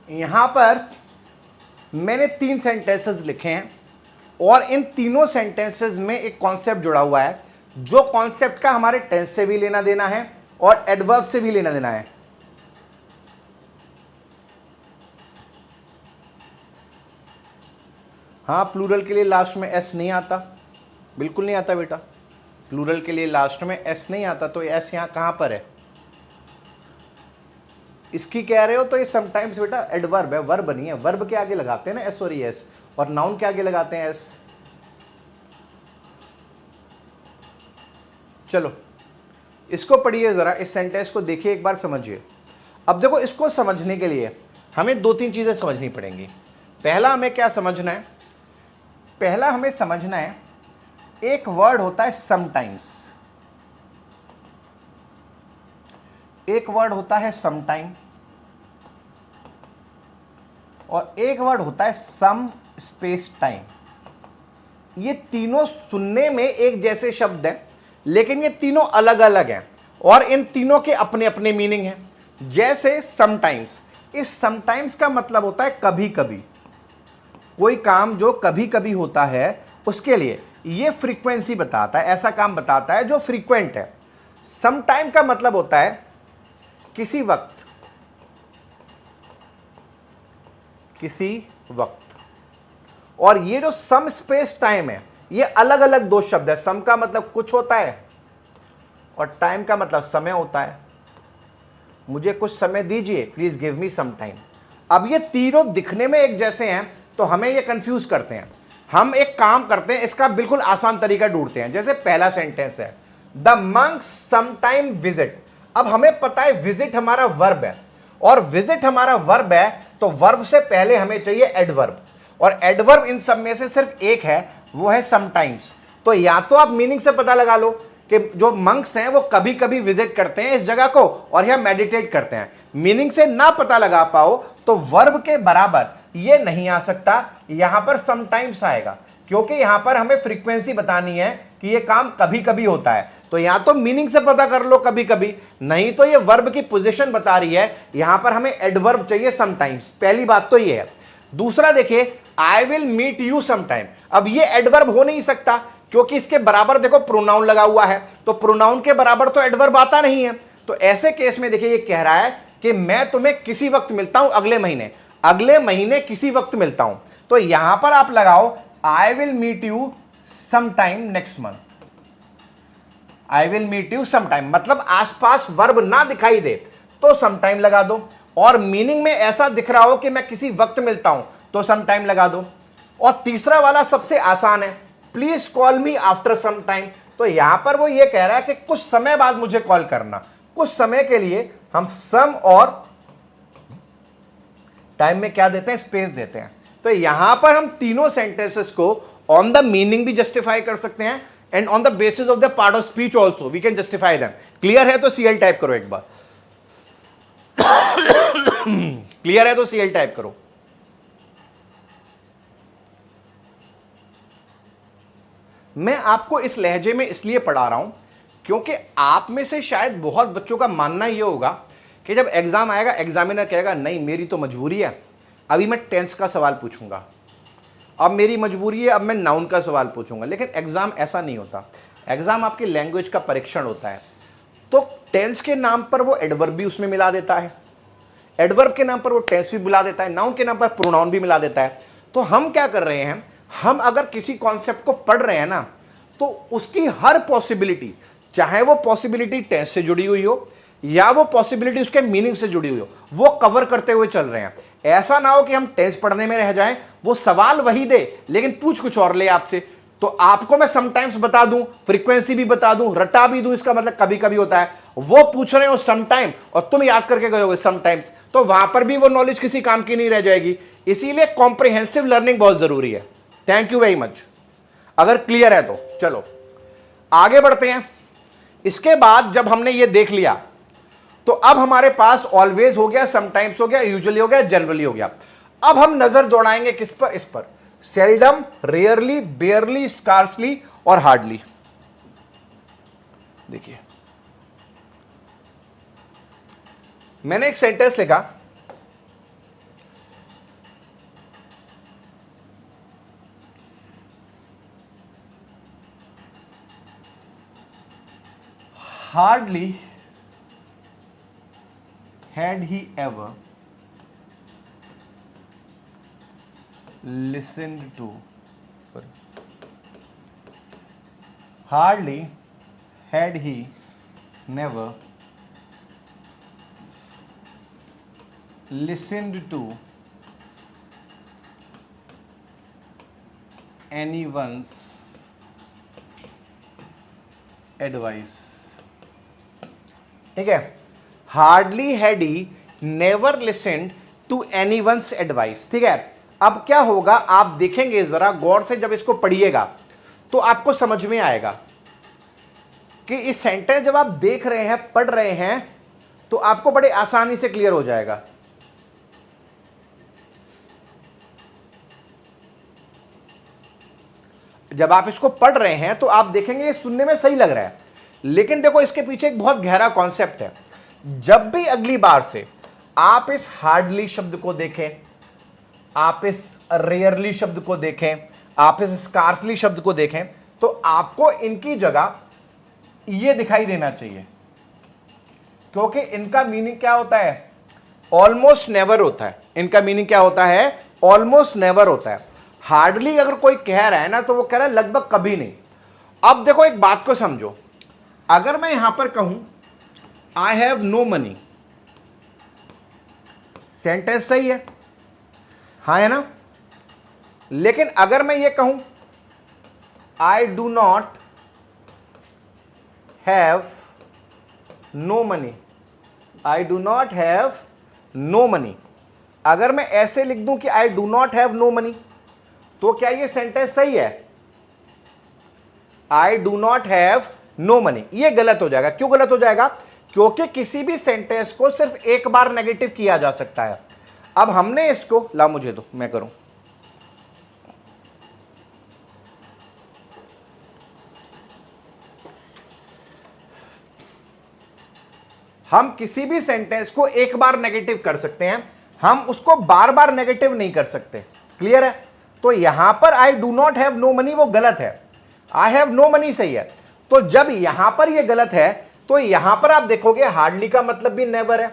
यहां पर मैंने 3 सेंटेंसेस लिखे हैं और इन तीनों सेंटेंसेस में एक कॉन्सेप्ट जुड़ा हुआ है, जो कॉन्सेप्ट का हमारे टेंस से भी लेना देना है और एडवर्ब से भी लेना देना है। हाँ, प्लूरल के लिए लास्ट में एस नहीं आता, बिल्कुल नहीं आता बेटा। प्लूरल के लिए लास्ट में एस नहीं आता, तो एस यहां कहां पर है? इसकी कह रहे हो तो ये समटाइम्स बेटा एडवर्ब है, वर्ब नहीं है। वर्ब के आगे लगाते हैं ना एस और एस, और नाउन के आगे लगाते हैं एस। चलो इसको पढ़िए जरा, इस सेंटेंस को देखिए एक बार, समझिए। अब देखो इसको समझने के लिए हमें 2-3 चीजें समझनी पड़ेंगी। पहला हमें क्या समझना है? पहला हमें समझना है एक वर्ड होता है समटाइम्स, एक वर्ड होता है समटाइम, और एक वर्ड होता है सम स्पेस टाइम। ये तीनों सुनने में एक जैसे शब्द हैं, लेकिन ये तीनों अलग अलग हैं और इन तीनों के अपने अपने मीनिंग हैं। जैसे समटाइम्स, इस समटाइम्स का मतलब होता है कभी कभी। कोई काम जो कभी कभी होता है उसके लिए ये फ्रीक्वेंसी बताता है, ऐसा काम बताता है जो फ्रीक्वेंट है। समटाइम का मतलब होता है किसी वक्त, किसी वक्त। और ये जो सम स्पेस टाइम है, ये अलग अलग 2 शब्द है। सम का मतलब कुछ होता है और टाइम का मतलब समय होता है। मुझे कुछ समय दीजिए, please give me some time. अब ये तीनों दिखने में एक जैसे हैं तो हमें ये कंफ्यूज करते हैं। हम एक काम करते हैं, इसका बिल्कुल आसान तरीका ढूंढते हैं। जैसे पहला सेंटेंस है, द मंक्स समटाइम विजिट। अब हमें पता है विजिट हमारा वर्ब है, और विजिट हमारा वर्ब है, तो वर्ब से पहले हमें चाहिए एडवर्ब, और एडवर्ब इन सब में से सिर्फ एक है, वो है समटाइम्स। तो या तो आप मीनिंग से पता लगा लो कि जो मंक्स हैं वो कभी कभी विजिट करते हैं इस जगह को और यह मेडिटेट करते हैं। मीनिंग से ना पता लगा पाओ तो वर्ब के बराबर ये नहीं आ सकता, यहां पर समटाइम्स आएगा, क्योंकि यहां पर हमें फ्रीक्वेंसी बतानी है कि ये काम कभी कभी होता है। तो या तो मीनिंग से पता कर लो कभी कभी, नहीं तो ये वर्ब की पोजीशन बता रही है, यहां पर हमें एडवर्ब चाहिए समटाइम्स। पहली बात तो ये है। दूसरा देखिए, I will meet you sometime. अब ये एडवर्ब हो नहीं सकता, क्योंकि इसके बराबर देखो प्रोनाउन लगा हुआ है, तो प्रोनाउन के बराबर तो एडवर्ब आता नहीं है। तो ऐसे केस में देखिए ये कह रहा है कि मैं तुम्हें किसी वक्त मिलता हूं, अगले महीने किसी वक्त मिलता हूं। तो यहां पर आप लगाओ I will meet you sometime next month. I will meet you sometime मतलब आसपास वर्ब ना दिखाई दे तो समटाइम लगा दो, और मीनिंग में ऐसा दिख रहा हो कि मैं किसी वक्त मिलता हूं तो समटाइम लगा दो। और तीसरा वाला सबसे आसान है, please call me after some time. तो यहां पर वो ये कह रहा है कि कुछ समय बाद मुझे कॉल करना। कुछ समय के लिए हम सम और टाइम में क्या देते हैं, स्पेस देते हैं। तो यहां पर हम तीनों सेंटेंसेस को ऑन द मीनिंग भी जस्टिफाई कर सकते हैं and on the basis of the part of speech also we can justify them. Clear है तो सीएल टाइप करो एक बार। क्लियर है तो सीएल टाइप करो। मैं आपको इस लहजे में इसलिए पढ़ा रहा हूं क्योंकि आप में से शायद बहुत बच्चों का मानना यह होगा कि जब एग्जाम आएगा एग्जामिनर कहेगा नहीं मेरी तो मजबूरी है, अभी मैं टेंस का सवाल पूछूंगा, अब मेरी मजबूरी है, अब मैं नाउन का सवाल पूछूंगा। लेकिन एग्जाम ऐसा नहीं होता, एग्जाम आपकी लैंग्वेज का परीक्षण होता है। तो टेंस के नाम पर वो एडवर्ब भी उसमें मिला देता है, एडवर्ब के नाम पर वो टेंस भी मिला देता है, नाउन के नाम पर प्रोनाउन भी मिला देता है। तो हम क्या कर रहे हैं, हम अगर किसी कॉन्सेप्ट को पढ़ रहे हैं ना, तो उसकी हर पॉसिबिलिटी, चाहे वो पॉसिबिलिटी टेंस से जुड़ी हुई हो या वो पॉसिबिलिटी उसके मीनिंग से जुड़ी हुई हो, वो कवर करते हुए चल रहे हैं। ऐसा ना हो कि हम टेंस पढ़ने में रह जाएं, वो सवाल वही दे लेकिन पूछ कुछ और ले आपसे। तो आपको मैं समटाइम्स बता दूं, फ्रीक्वेंसी भी बता दूं, रटा भी दूं, इसका मतलब कभी कभी होता है। वो पूछ रहे हो समटाइम और तुम याद करके गए हो समटाइम्स, तो वहां पर भी वो नॉलेज किसी काम की नहीं रह जाएगी। इसीलिए कॉम्प्रिहेंसिव लर्निंग बहुत जरूरी है। Thank you very much. अगर क्लियर है तो चलो आगे बढ़ते हैं। इसके बाद जब हमने ये देख लिया तो अब हमारे पास ऑलवेज हो गया, समटाइम्स हो गया, यूजुअली हो गया, जनरली हो गया। अब हम नजर दौड़ाएंगे किस पर, इस पर, सेल्डम, रेयरली, बेयरली, स्कार्सली और हार्डली। देखिए मैंने एक सेंटेंस लिखा, hardly had he ever listened to, hardly had he never listened to anyone's advice। ठीक है, hardly had he never listened to anyone's advice. ठीक है, अब क्या होगा आप देखेंगे, जरा गौर से जब इसको पढ़िएगा तो आपको समझ में आएगा कि इस सेंटेंस जब आप देख रहे हैं, पढ़ रहे हैं, तो आपको बड़े आसानी से क्लियर हो जाएगा। जब आप इसको पढ़ रहे हैं तो आप देखेंगे ये सुनने में सही लग रहा है, लेकिन देखो इसके पीछे एक बहुत गहरा कॉन्सेप्ट है। जब भी अगली बार से आप इस हार्डली शब्द को देखें, आप इस रेयरली शब्द को देखें, आप इस स्कार्सली शब्द को देखें, तो आपको इनकी जगह ये दिखाई देना चाहिए, क्योंकि इनका मीनिंग क्या होता है, ऑलमोस्ट नेवर होता है। इनका मीनिंग क्या होता है, ऑलमोस्ट नेवर होता है। हार्डली अगर कोई कह रहा है ना, तो वो कह रहा है लगभग कभी नहीं। अब देखो एक बात को समझो, अगर मैं यहां पर कहूं I have no money, sentence सही है, हाँ है ना। लेकिन अगर मैं ये कहूं I do not have no money, I do not have no money. अगर मैं ऐसे लिख दूं कि I do not have no money, तो क्या ये सेंटेंस सही है? I do not have no money, ये गलत हो जाएगा। क्यों गलत हो जाएगा? क्योंकि किसी भी सेंटेंस को सिर्फ एक बार नेगेटिव किया जा सकता है। अब हमने इसको, ला मुझे दो, मैं करूं। हम किसी भी सेंटेंस को एक बार नेगेटिव कर सकते हैं, हम उसको बार बार नेगेटिव नहीं कर सकते। क्लियर है? तो यहां पर I do not have no money वो गलत है, आई हैव नो मनी सही है। तो जब यहां पर ये गलत है, तो यहां पर आप देखोगे हार्डली का मतलब भी नेवर है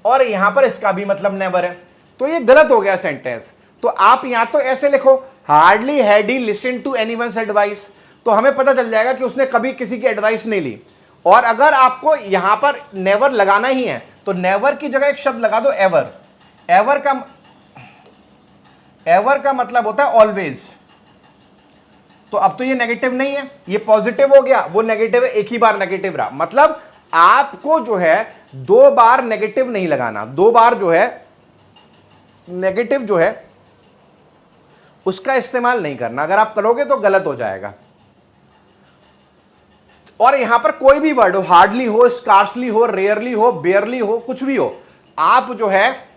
और यहां पर इसका भी मतलब नेवर है, तो ये गलत हो गया सेंटेंस। तो आप यहां तो ऐसे लिखो, hardly had he listen to anyone's advice, तो हमें पता चल जाएगा कि उसने कभी किसी की एडवाइस नहीं ली। और अगर आपको यहां पर नेवर लगाना ही है तो नेवर की जगह एक शब्द लगा दो, एवर। एवर का मतलब होता है ऑलवेज। तो अब तो ये नेगेटिव नहीं है, ये पॉजिटिव हो गया, वो नेगेटिव है, एक ही बार नेगेटिव रहा। मतलब आपको जो है दो बार नेगेटिव नहीं लगाना, दो बार जो है नेगेटिव जो है उसका इस्तेमाल नहीं करना। अगर आप करोगे तो गलत हो जाएगा। और यहां पर कोई भी वर्ड हो, हार्डली हो, स्कार्सली हो, रेयरली हो, बेयरली हो, कुछ भी हो, आप जो है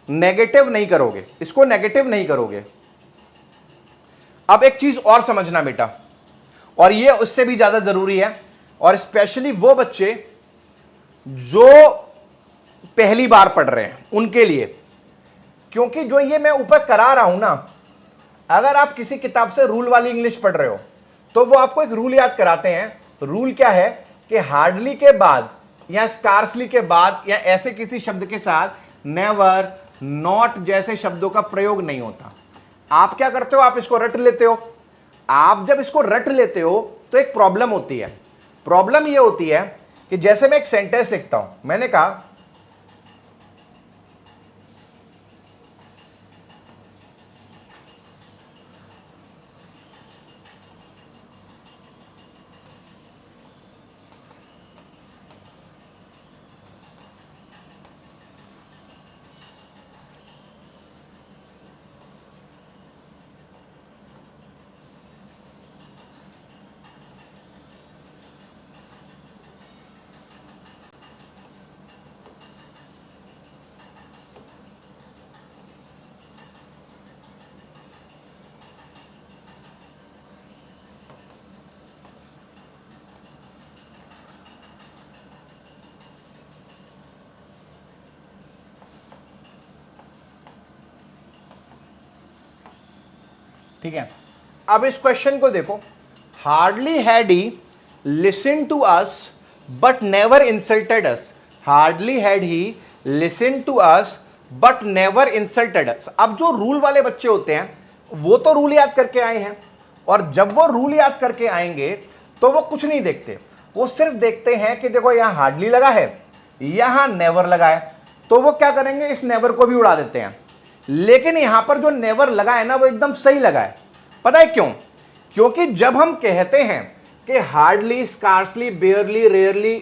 नेगेटिव नहीं करोगे, इसको नेगेटिव नहीं करोगे। अब एक चीज और समझना बेटा, और ये उससे भी ज्यादा जरूरी है, और स्पेशली वो बच्चे जो पहली बार पढ़ रहे हैं उनके लिए, क्योंकि जो ये मैं ऊपर करा रहा हूं ना, अगर आप किसी किताब से रूल वाली इंग्लिश पढ़ रहे हो तो वो आपको एक रूल याद कराते हैं। रूल क्या है कि हार्डली के बाद या स्कार्सली के बाद या ऐसे किसी शब्द के साथ नेवर, नॉट जैसे शब्दों का प्रयोग नहीं होता। आप क्या करते हो? आप इसको रट लेते हो। आप जब इसको रट लेते हो तो एक प्रॉब्लम होती है। प्रॉब्लम यह होती है कि जैसे मैं एक सेंटेंस लिखता हूं, मैंने कहा ठीक है। अब इस क्वेश्चन को देखो, hardly had he listen to us but never insulted us. Hardly had he listen to us but never insulted us. अब जो रूल वाले बच्चे होते हैं वो तो रूल याद करके आए हैं, और जब वो रूल याद करके आएंगे तो वो कुछ नहीं देखते, वो सिर्फ देखते हैं कि देखो यहां हार्डली लगा है, यहां नेवर लगा है, तो वो क्या करेंगे, इस नेवर को भी उड़ा देते हैं। लेकिन यहां पर जो नेवर लगा है ना वो एकदम सही लगा है। पता है क्यों? क्योंकि जब हम कहते हैं कि हार्डली, स्कार्सली, बेयरली, रेयरली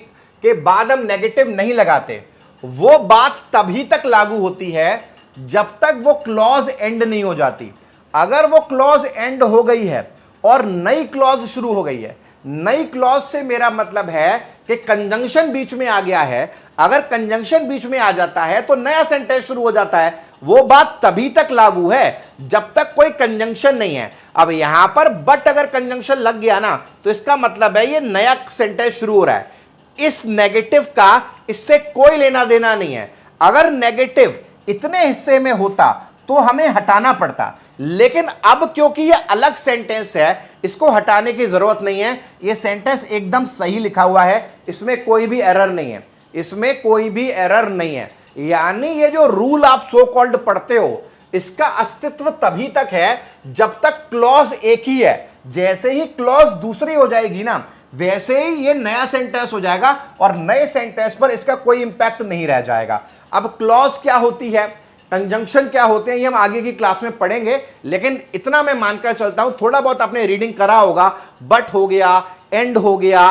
के बाद हम नेगेटिव नहीं लगाते, वो बात तभी तक लागू होती है जब तक वो क्लॉज एंड नहीं हो जाती। अगर वो क्लॉज एंड हो गई है और नई क्लॉज शुरू हो गई है, नई क्लॉज से मेरा मतलब है कि कंजंक्शन बीच में आ गया है। अगर कंजंक्शन बीच में आ जाता है तो नया सेंटेंस शुरू हो जाता है। वो बात तभी तक लागू है जब तक कोई कंजंक्शन नहीं है। अब यहां पर बट अगर कंजंक्शन लग गया ना तो इसका मतलब है ये नया सेंटेंस शुरू हो रहा है। इस नेगेटिव का इससे कोई लेना देना नहीं है। अगर नेगेटिव इतने हिस्से में होता तो हमें हटाना पड़ता, लेकिन अब क्योंकि ये अलग सेंटेंस है इसको हटाने की जरूरत नहीं है। ये सेंटेंस एकदम सही लिखा हुआ है, इसमें कोई भी एरर नहीं है, इसमें कोई भी एरर नहीं है। यानी ये जो रूल आप सो कॉल्ड पढ़ते हो इसका अस्तित्व तभी तक है जब तक क्लॉज एक ही है। जैसे ही क्लॉज दूसरी हो जाएगी ना वैसे ही ये नया सेंटेंस हो जाएगा और नए सेंटेंस पर इसका कोई इंपैक्ट नहीं रह जाएगा। अब क्लॉज क्या होती है, कंजंक्शन क्या होते हैं, ये हम आगे की क्लास में पढ़ेंगे, लेकिन इतना मैं मानकर चलता हूं, थोड़ा बहुत आपने रीडिंग करा होगा। बट हो गया, एंड हो गया,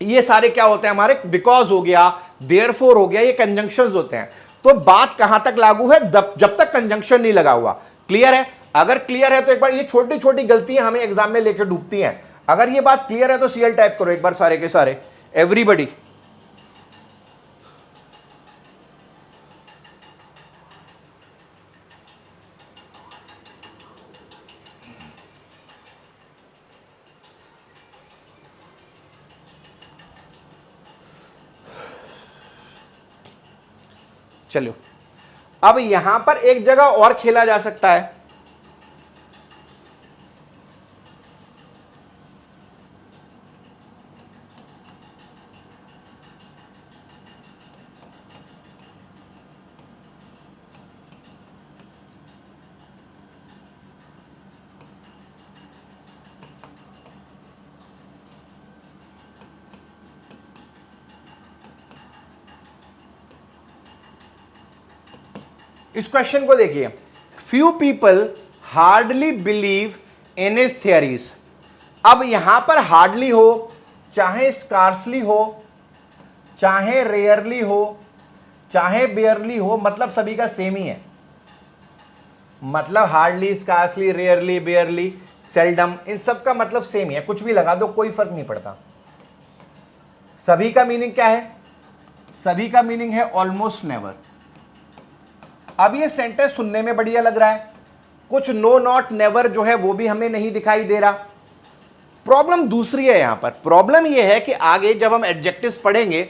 ये सारे क्या होते हैं हमारे, बिकॉज हो गया, देयरफॉर हो गया, ये कंजंक्शंस होते हैं। तो बात कहां तक लागू है, जब तक कंजंक्शन नहीं लगा हुआ। क्लियर है? अगर क्लियर है तो एक बार, ये छोटी छोटी गलतियां हमें एग्जाम में लेकर डूबती हैं। अगर ये बात क्लियर है तो सीएल टाइप करो एक बार सारे के सारे, एवरीबडी। चलो, अब यहां पर एक जगह और खेला जा सकता है। इस क्वेश्चन को देखिए, few people hardly believe in his theories. अब यहां पर हार्डली हो, चाहे स्कार्सली हो, चाहे रेयरली हो, चाहे बेयरली हो, मतलब सभी का सेम ही है। मतलब hardly, scarcely, rarely, barely, seldom, इन सब का मतलब सेम ही है। कुछ भी लगा दो, कोई फर्क नहीं पड़ता। सभी का मीनिंग क्या है? सभी का मीनिंग है ऑलमोस्ट नेवर। अब ये सेंटेंस सुनने में बढ़िया लग रहा है, कुछ नो, नॉट, नेवर जो है वो भी हमें नहीं दिखाई दे रहा। प्रॉब्लम दूसरी है यहां पर। प्रॉब्लम ये है कि आगे जब हम एडजेक्टिव्स पढ़ेंगे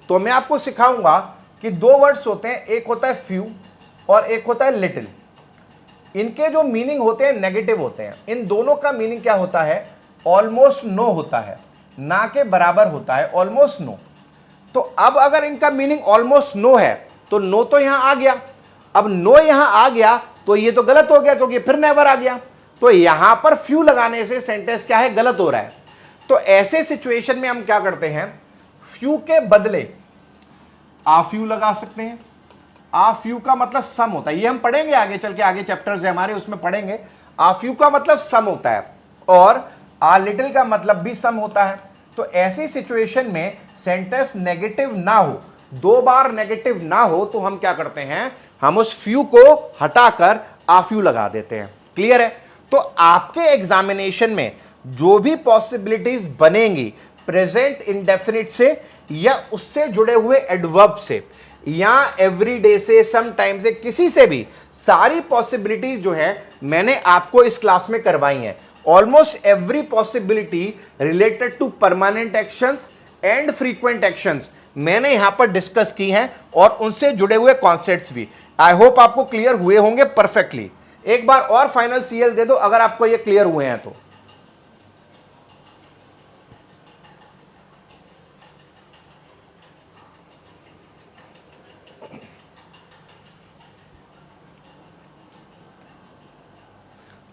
तो मैं आपको सिखाऊंगा कि दो वर्ड्स होते हैं, एक होता है फ्यू और एक होता है लिटिल। इनके जो मीनिंग होते हैं नेगेटिव होते हैं। इन दोनों का मीनिंग क्या होता है? ऑलमोस्ट नो होता है, ना के बराबर होता है, ऑलमोस्ट नो। तो अब अगर इनका मीनिंग ऑलमोस्ट नो है तो नो तो यहां आ गया। अब नो यहां आ गया तो ये तो गलत हो गया, क्योंकि फिर नेवर आ गया। तो यहां पर फ्यू लगाने से सेंटेंस क्या है? गलत हो रहा है। तो ऐसे सिचुएशन में हम क्या करते हैं, फ्यू के बदले आ फ्यू लगा सकते हैं। आ फ्यू का मतलब सम होता है, ये हम पढ़ेंगे आगे चल के, आगे चैप्टर्स है हमारे उसमें पढ़ेंगे। आ फ्यू का मतलब सम होता है और आ लिटिल का मतलब भी सम होता है। तो ऐसी सिचुएशन में सेंटेंस नेगेटिव ना हो, दो बार नेगेटिव ना हो, तो हम क्या करते हैं, हम उस फ्यू को हटाकर आ फ्यू लगा देते हैं। क्लियर है? तो आपके एग्जामिनेशन में जो भी पॉसिबिलिटीज बनेंगी प्रेजेंट इंडेफिनिट से या उससे जुड़े हुए एडवर्ब से या एवरीडे से, सम टाइम से, किसी से भी, सारी पॉसिबिलिटीज जो है मैंने आपको इस क्लास में करवाई हैं। Almost every possibility related to permanent actions and frequent actions मैंने यहां पर डिस्कस की हैं और उनसे जुड़े हुए कॉन्सेप्ट्स भी। आई होप आपको क्लियर हुए होंगे परफेक्टली। एक बार और फाइनल सीएल दे दो अगर आपको ये क्लियर हुए हैं तो।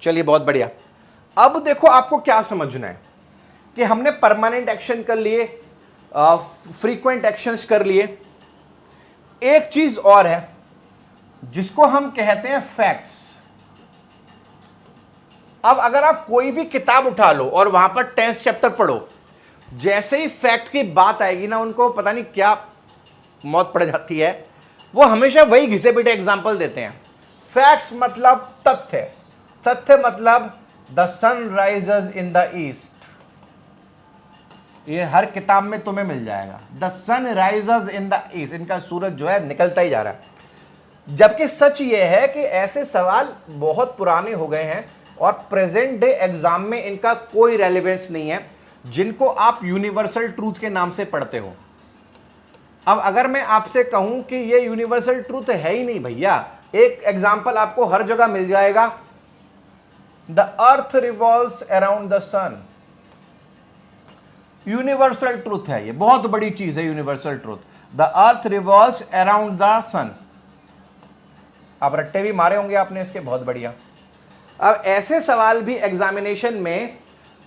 चलिए, बहुत बढ़िया। अब देखो आपको क्या समझना है कि हमने परमानेंट एक्शन कर लिए, फ्रीक्वेंट एक्शंस कर लिए। एक चीज और है जिसको हम कहते हैं फैक्ट्स। अब अगर आप कोई भी किताब उठा लो और वहां पर 10th चैप्टर पढ़ो, जैसे ही फैक्ट की बात आएगी ना, उनको पता नहीं क्या मौत पड़ जाती है। वो हमेशा वही घिसे पिटे एग्जाम्पल देते हैं। फैक्ट्स मतलब तथ्य, तथ्य मतलब the sun rises in the east. ये हर किताब में तुम्हें मिल जाएगा, the sun rises in the east. इनका सूरज जो है निकलता ही जा रहा है। जबकि सच ये है कि ऐसे सवाल बहुत पुराने हो गए हैं और प्रेजेंट डे एग्जाम में इनका कोई रेलेवेंस नहीं है, जिनको आप यूनिवर्सल ट्रूथ के नाम से पढ़ते हो। अब अगर मैं आपसे कहूं कि ये यूनिवर्सल ट्रूथ है ही नहीं भैया, एक एग्जाम्पल आपको हर जगह मिल जाएगा, the earth revolves around the sun. Universal truth है, ये बहुत बड़ी चीज है universal truth. The earth revolves around the sun. आप रट्टे भी मारे होंगे आपने इसके, बहुत बढ़िया। अब ऐसे सवाल भी एग्जामिनेशन में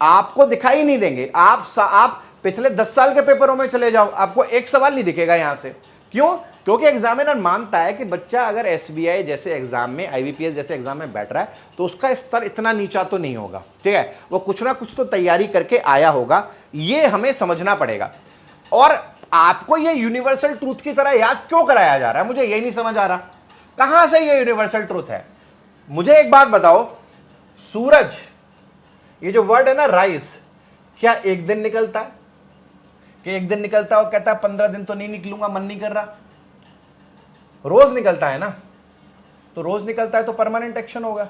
आपको दिखाई नहीं देंगे। आप पिछले 10 साल के पेपरों में चले जाओ, आपको एक सवाल नहीं दिखेगा यहां से। क्यों? क्योंकि एग्जामिनर मानता है कि बच्चा अगर एसबीआई जैसे एग्जाम में, आईबीपीएस जैसे एग्जाम में बैठ रहा है तो उसका स्तर इतना नीचा तो नहीं होगा। ठीक है, वो कुछ ना कुछ तो तैयारी करके आया होगा, ये हमें समझना पड़ेगा। और आपको ये यूनिवर्सल ट्रूथ की तरह याद क्यों कराया जा रहा है, मुझे यही नहीं समझ आ रहा, कहां से ये यूनिवर्सल ट्रूथ है। मुझे एक बात बताओ, सूरज, ये जो वर्ड है ना राइस, क्या एक दिन निकलता है? कि एक दिन निकलता है और कहता है 15 दिन तो नहीं निकलूंगा, मन नहीं कर रहा? रोज निकलता है ना। तो रोज निकलता है तो परमानेंट एक्शन होगा।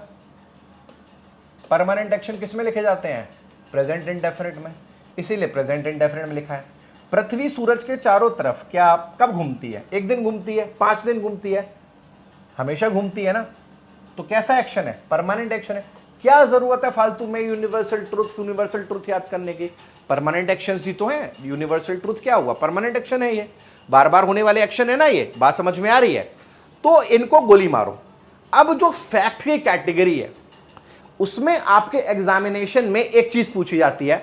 परमानेंट एक्शन किस में लिखे जाते हैं? प्रेजेंट इंडेफिनिट में, इसीलिए प्रेजेंट इंडेफिनिट में लिखा है। पृथ्वी सूरज के चारों तरफ क्या कब घूमती है? एक दिन घूमती है, 5 दिन घूमती है, हमेशा घूमती है ना। तो कैसा एक्शन है? परमानेंट एक्शन है। क्या जरूरत है फालतू में यूनिवर्सल ट्रूथ याद करने की? परमानेंट एक्शन ही तो है। यूनिवर्सल ट्रूथ क्या हुआ? परमानेंट एक्शन है, ये बार बार होने वाले एक्शन है ना। ये बात समझ में आ रही है? तो इनको गोली मारो। अब जो फैक्ट की कैटेगरी है उसमें आपके एग्जामिनेशन में एक चीज पूछी जाती है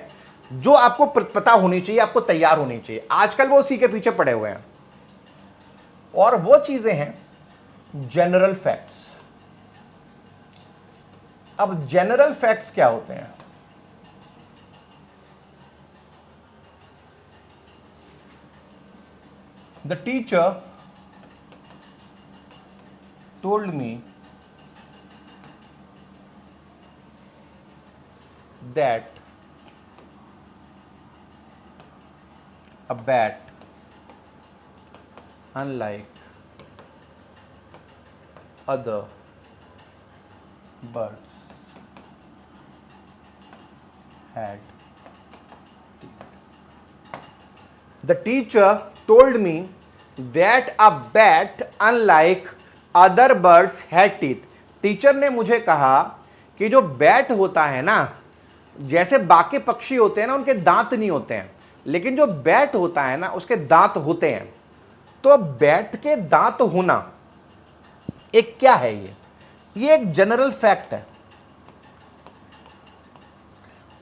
जो आपको पता होनी चाहिए, आपको तैयार होनी चाहिए। आजकल वो उसी के पीछे पड़े हुए हैं, और वो चीजें हैं जनरल फैक्ट्स। अब जनरल फैक्ट्स क्या होते हैं? The teacher told me that a bat, unlike other birds, had teeth. The teacher told me that a bat, unlike other birds had teeth. Teacher ने मुझे कहा कि जो बैट होता है ना, जैसे बाकी पक्षी होते हैं ना उनके दांत नहीं होते हैं, लेकिन जो बैट होता है ना उसके दांत होते हैं। तो बैट के दांत होना एक क्या है? ये एक जनरल फैक्ट है।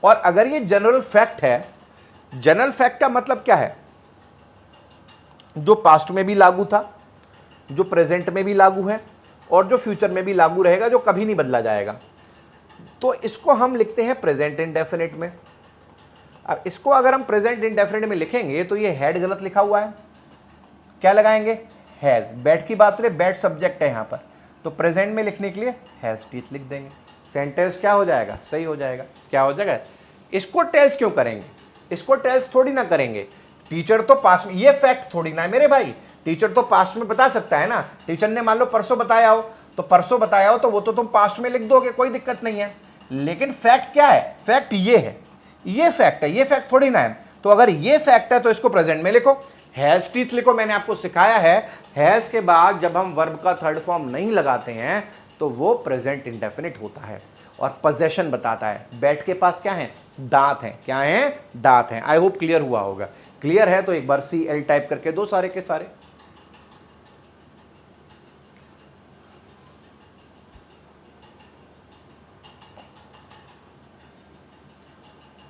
और अगर ये जनरल फैक्ट है, जनरल फैक्ट का मतलब क्या है? जो पास्ट में भी लागू था, जो प्रेजेंट में भी लागू है, और जो फ्यूचर में भी लागू रहेगा, जो कभी नहीं बदला जाएगा। तो इसको हम लिखते हैं प्रेजेंट इंडेफिनिट में। अब इसको अगर हम प्रेजेंट इंडेफिनिट में लिखेंगे तो ये हैड गलत लिखा हुआ है, क्या लगाएंगे? हैज। बैट की बात हो रही, बैट सब्जेक्ट है यहां पर, तो प्रेजेंट में लिखने के लिए हैज टीथ लिख देंगे। सेंटेंस क्या हो जाएगा? सही हो जाएगा। क्या हो जाएगा? इसको टेल्स क्यों करेंगे? इसको टेल्स थोड़ी ना करेंगे। टीचर तो पास में, ये फैक्ट थोड़ी ना है मेरे भाई। टीचर तो पास्ट में बता सकता है ना। टीचर ने मान लो परसों बताया हो, तो परसों बताया हो तो वो तो तुम पास्ट में लिख दोगे, कोई दिक्कत नहीं है। लेकिन फैक्ट क्या है? फैक्ट ये है, ये फैक्ट है, ये फैक्ट थोड़ी ना है। तो अगर ये फैक्ट है तो इसको प्रेजेंट में लिखो, हैज टीथ लिखो। मैंने आपको सिखाया है हैज के बाद जब हम वर्ब का थर्ड फॉर्म नहीं लगाते हैं तो वो प्रेजेंट इंडेफिनिट होता है और पोजेशन बताता है। बैट के पास क्या है? दांत हैं। क्या है? दांत हैं। आई होप क्लियर हुआ होगा। क्लियर है तो एक बार CL टाइप करके दो सारे के सारे।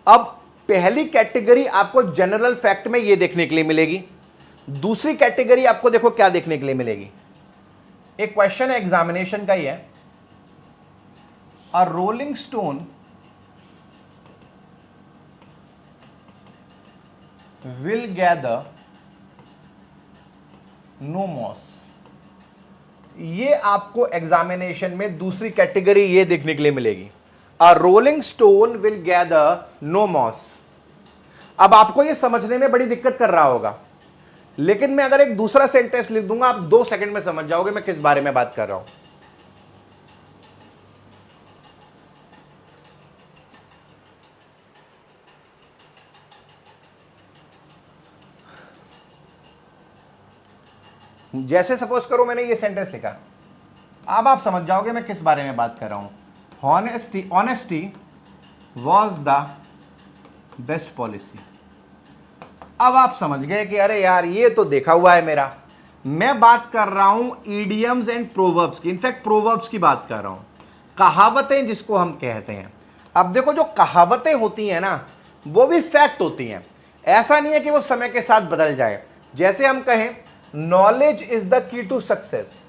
अब पहली कैटेगरी आपको जनरल फैक्ट में ये देखने के लिए मिलेगी। दूसरी कैटेगरी आपको देखो क्या देखने के लिए मिलेगी। एक क्वेश्चन है, एग्जामिनेशन का ही है। A rolling stone will gather no moss. ये आपको एग्जामिनेशन में दूसरी कैटेगरी ये देखने के लिए मिलेगी। A rolling stone will gather no moss। अब आपको ये समझने में बड़ी दिक्कत कर रहा होगा, लेकिन मैं अगर एक दूसरा सेंटेंस लिख दूंगा आप 2 सेकंड में समझ जाओगे मैं किस बारे में बात कर रहा हूं। जैसे सपोज करो मैंने ये सेंटेंस लिखा, अब आप समझ जाओगे मैं किस बारे में बात कर रहा हूं। Honesty was the best policy। अब आप समझ गए कि अरे यार ये तो देखा हुआ है मेरा। मैं बात कर रहा हूं इडियम्स एंड प्रोवर्ब्स की, इनफैक्ट प्रोवर्ब्स की बात कर रहा हूं, कहावतें जिसको हम कहते हैं। अब देखो जो कहावतें होती हैं ना वो भी फैक्ट होती हैं, ऐसा नहीं है कि वो समय के साथ बदल जाए। जैसे हम कहें knowledge is the key to success,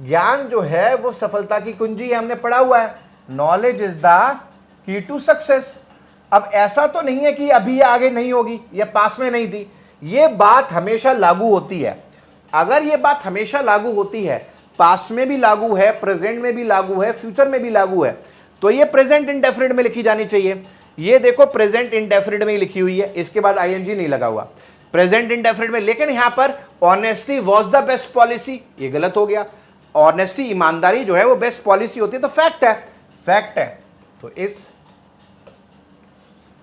ज्ञान जो है वो सफलता की कुंजी है, हमने पढ़ा हुआ है। Knowledge is the key to success. अब ऐसा तो नहीं है कि अभी आगे नहीं होगी या पास में नहीं थी, ये बात हमेशा लागू होती है। अगर ये बात हमेशा लागू होती है, पास्ट में भी लागू है, प्रेजेंट में भी लागू है, फ्यूचर में भी लागू है, तो ये प्रेजेंट इंडेफिनिट में लिखी जानी चाहिए। ये देखो प्रेजेंट इंडेफिनिट में ही लिखी हुई है, इसके बाद आईएनजी नहीं लगा हुआ, प्रेजेंट इंडेफिनिट में। लेकिन यहां पर honesty was the best policy, ये गलत हो गया। ऑनेस्टी, ईमानदारी जो है वो बेस्ट पॉलिसी होती है, तो फैक्ट है, फैक्ट है। तो इस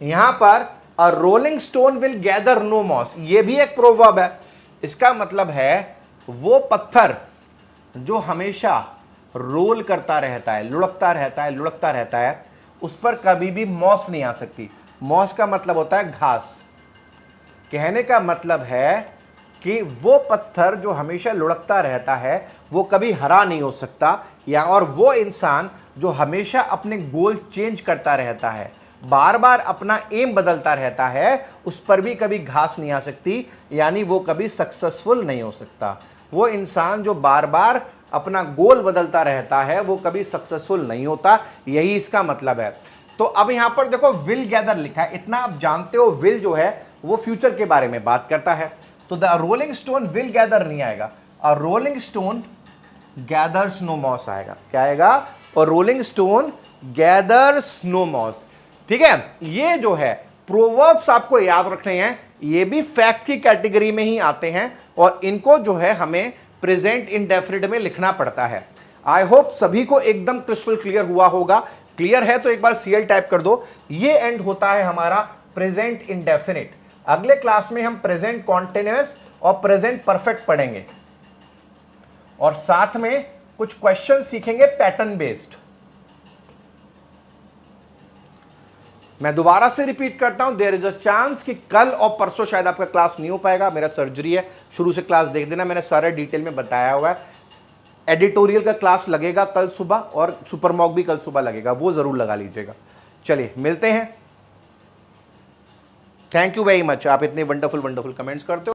यहां पर a rolling stone will gather no moss, ये भी एक प्रोवर्ब है। इसका मतलब है वो पत्थर जो हमेशा रोल करता रहता है, लुढ़कता रहता है, लुढ़कता रहता है, उस पर कभी भी मॉस नहीं आ सकती। मॉस का मतलब होता है घास। कहने का मतलब है कि वो पत्थर जो हमेशा लुढ़कता रहता है वो कभी हरा नहीं हो सकता, या और वो इंसान जो हमेशा अपने गोल चेंज करता रहता है, बार बार अपना एम बदलता रहता है, उस पर भी कभी घास नहीं आ सकती, यानी वो कभी सक्सेसफुल नहीं हो सकता। वो इंसान जो बार बार अपना गोल बदलता रहता है वो कभी सक्सेसफुल नहीं होता, यही इसका मतलब है। तो अब यहां पर देखो विल गैदर लिखा है, इतना आप जानते हो विल जो है वो फ्यूचर के बारे में बात करता है। तो the rolling stone will gather नहीं आएगा, a rolling stone gathers no moss आएगा। क्या आएगा? और rolling stone gathers no moss. ठीक है, ये जो है प्रोवर्ब्स आपको याद रखने हैं, ये भी फैक्ट की कैटेगरी में ही आते हैं और इनको जो है हमें प्रेजेंट इंडेफिनिट में लिखना पड़ता है। आई होप सभी को एकदम क्रिस्टल क्लियर हुआ होगा। क्लियर है तो एक बार सीएल टाइप कर दो। ये एंड होता है हमारा प्रेजेंट इंडेफिनिट। अगले क्लास में हम प्रेजेंट कॉन्टिन्यूअस और प्रेजेंट परफेक्ट पढ़ेंगे और साथ में कुछ क्वेश्चन सीखेंगे पैटर्न बेस्ड। मैं दोबारा से रिपीट करता हूं, देयर इज अ चांस कि कल और परसों शायद आपका क्लास नहीं हो पाएगा, मेरा सर्जरी है, शुरू से क्लास देख देना, मैंने सारे डिटेल में बताया हुआ है। एडिटोरियल का क्लास लगेगा कल सुबह और सुपर मॉक भी कल सुबह लगेगा, वो जरूर लगा लीजिएगा। चलिए मिलते हैं। थैंक यू वेरी मच, आप इतने वंडरफुल वंडरफुल कमेंट्स करते हो।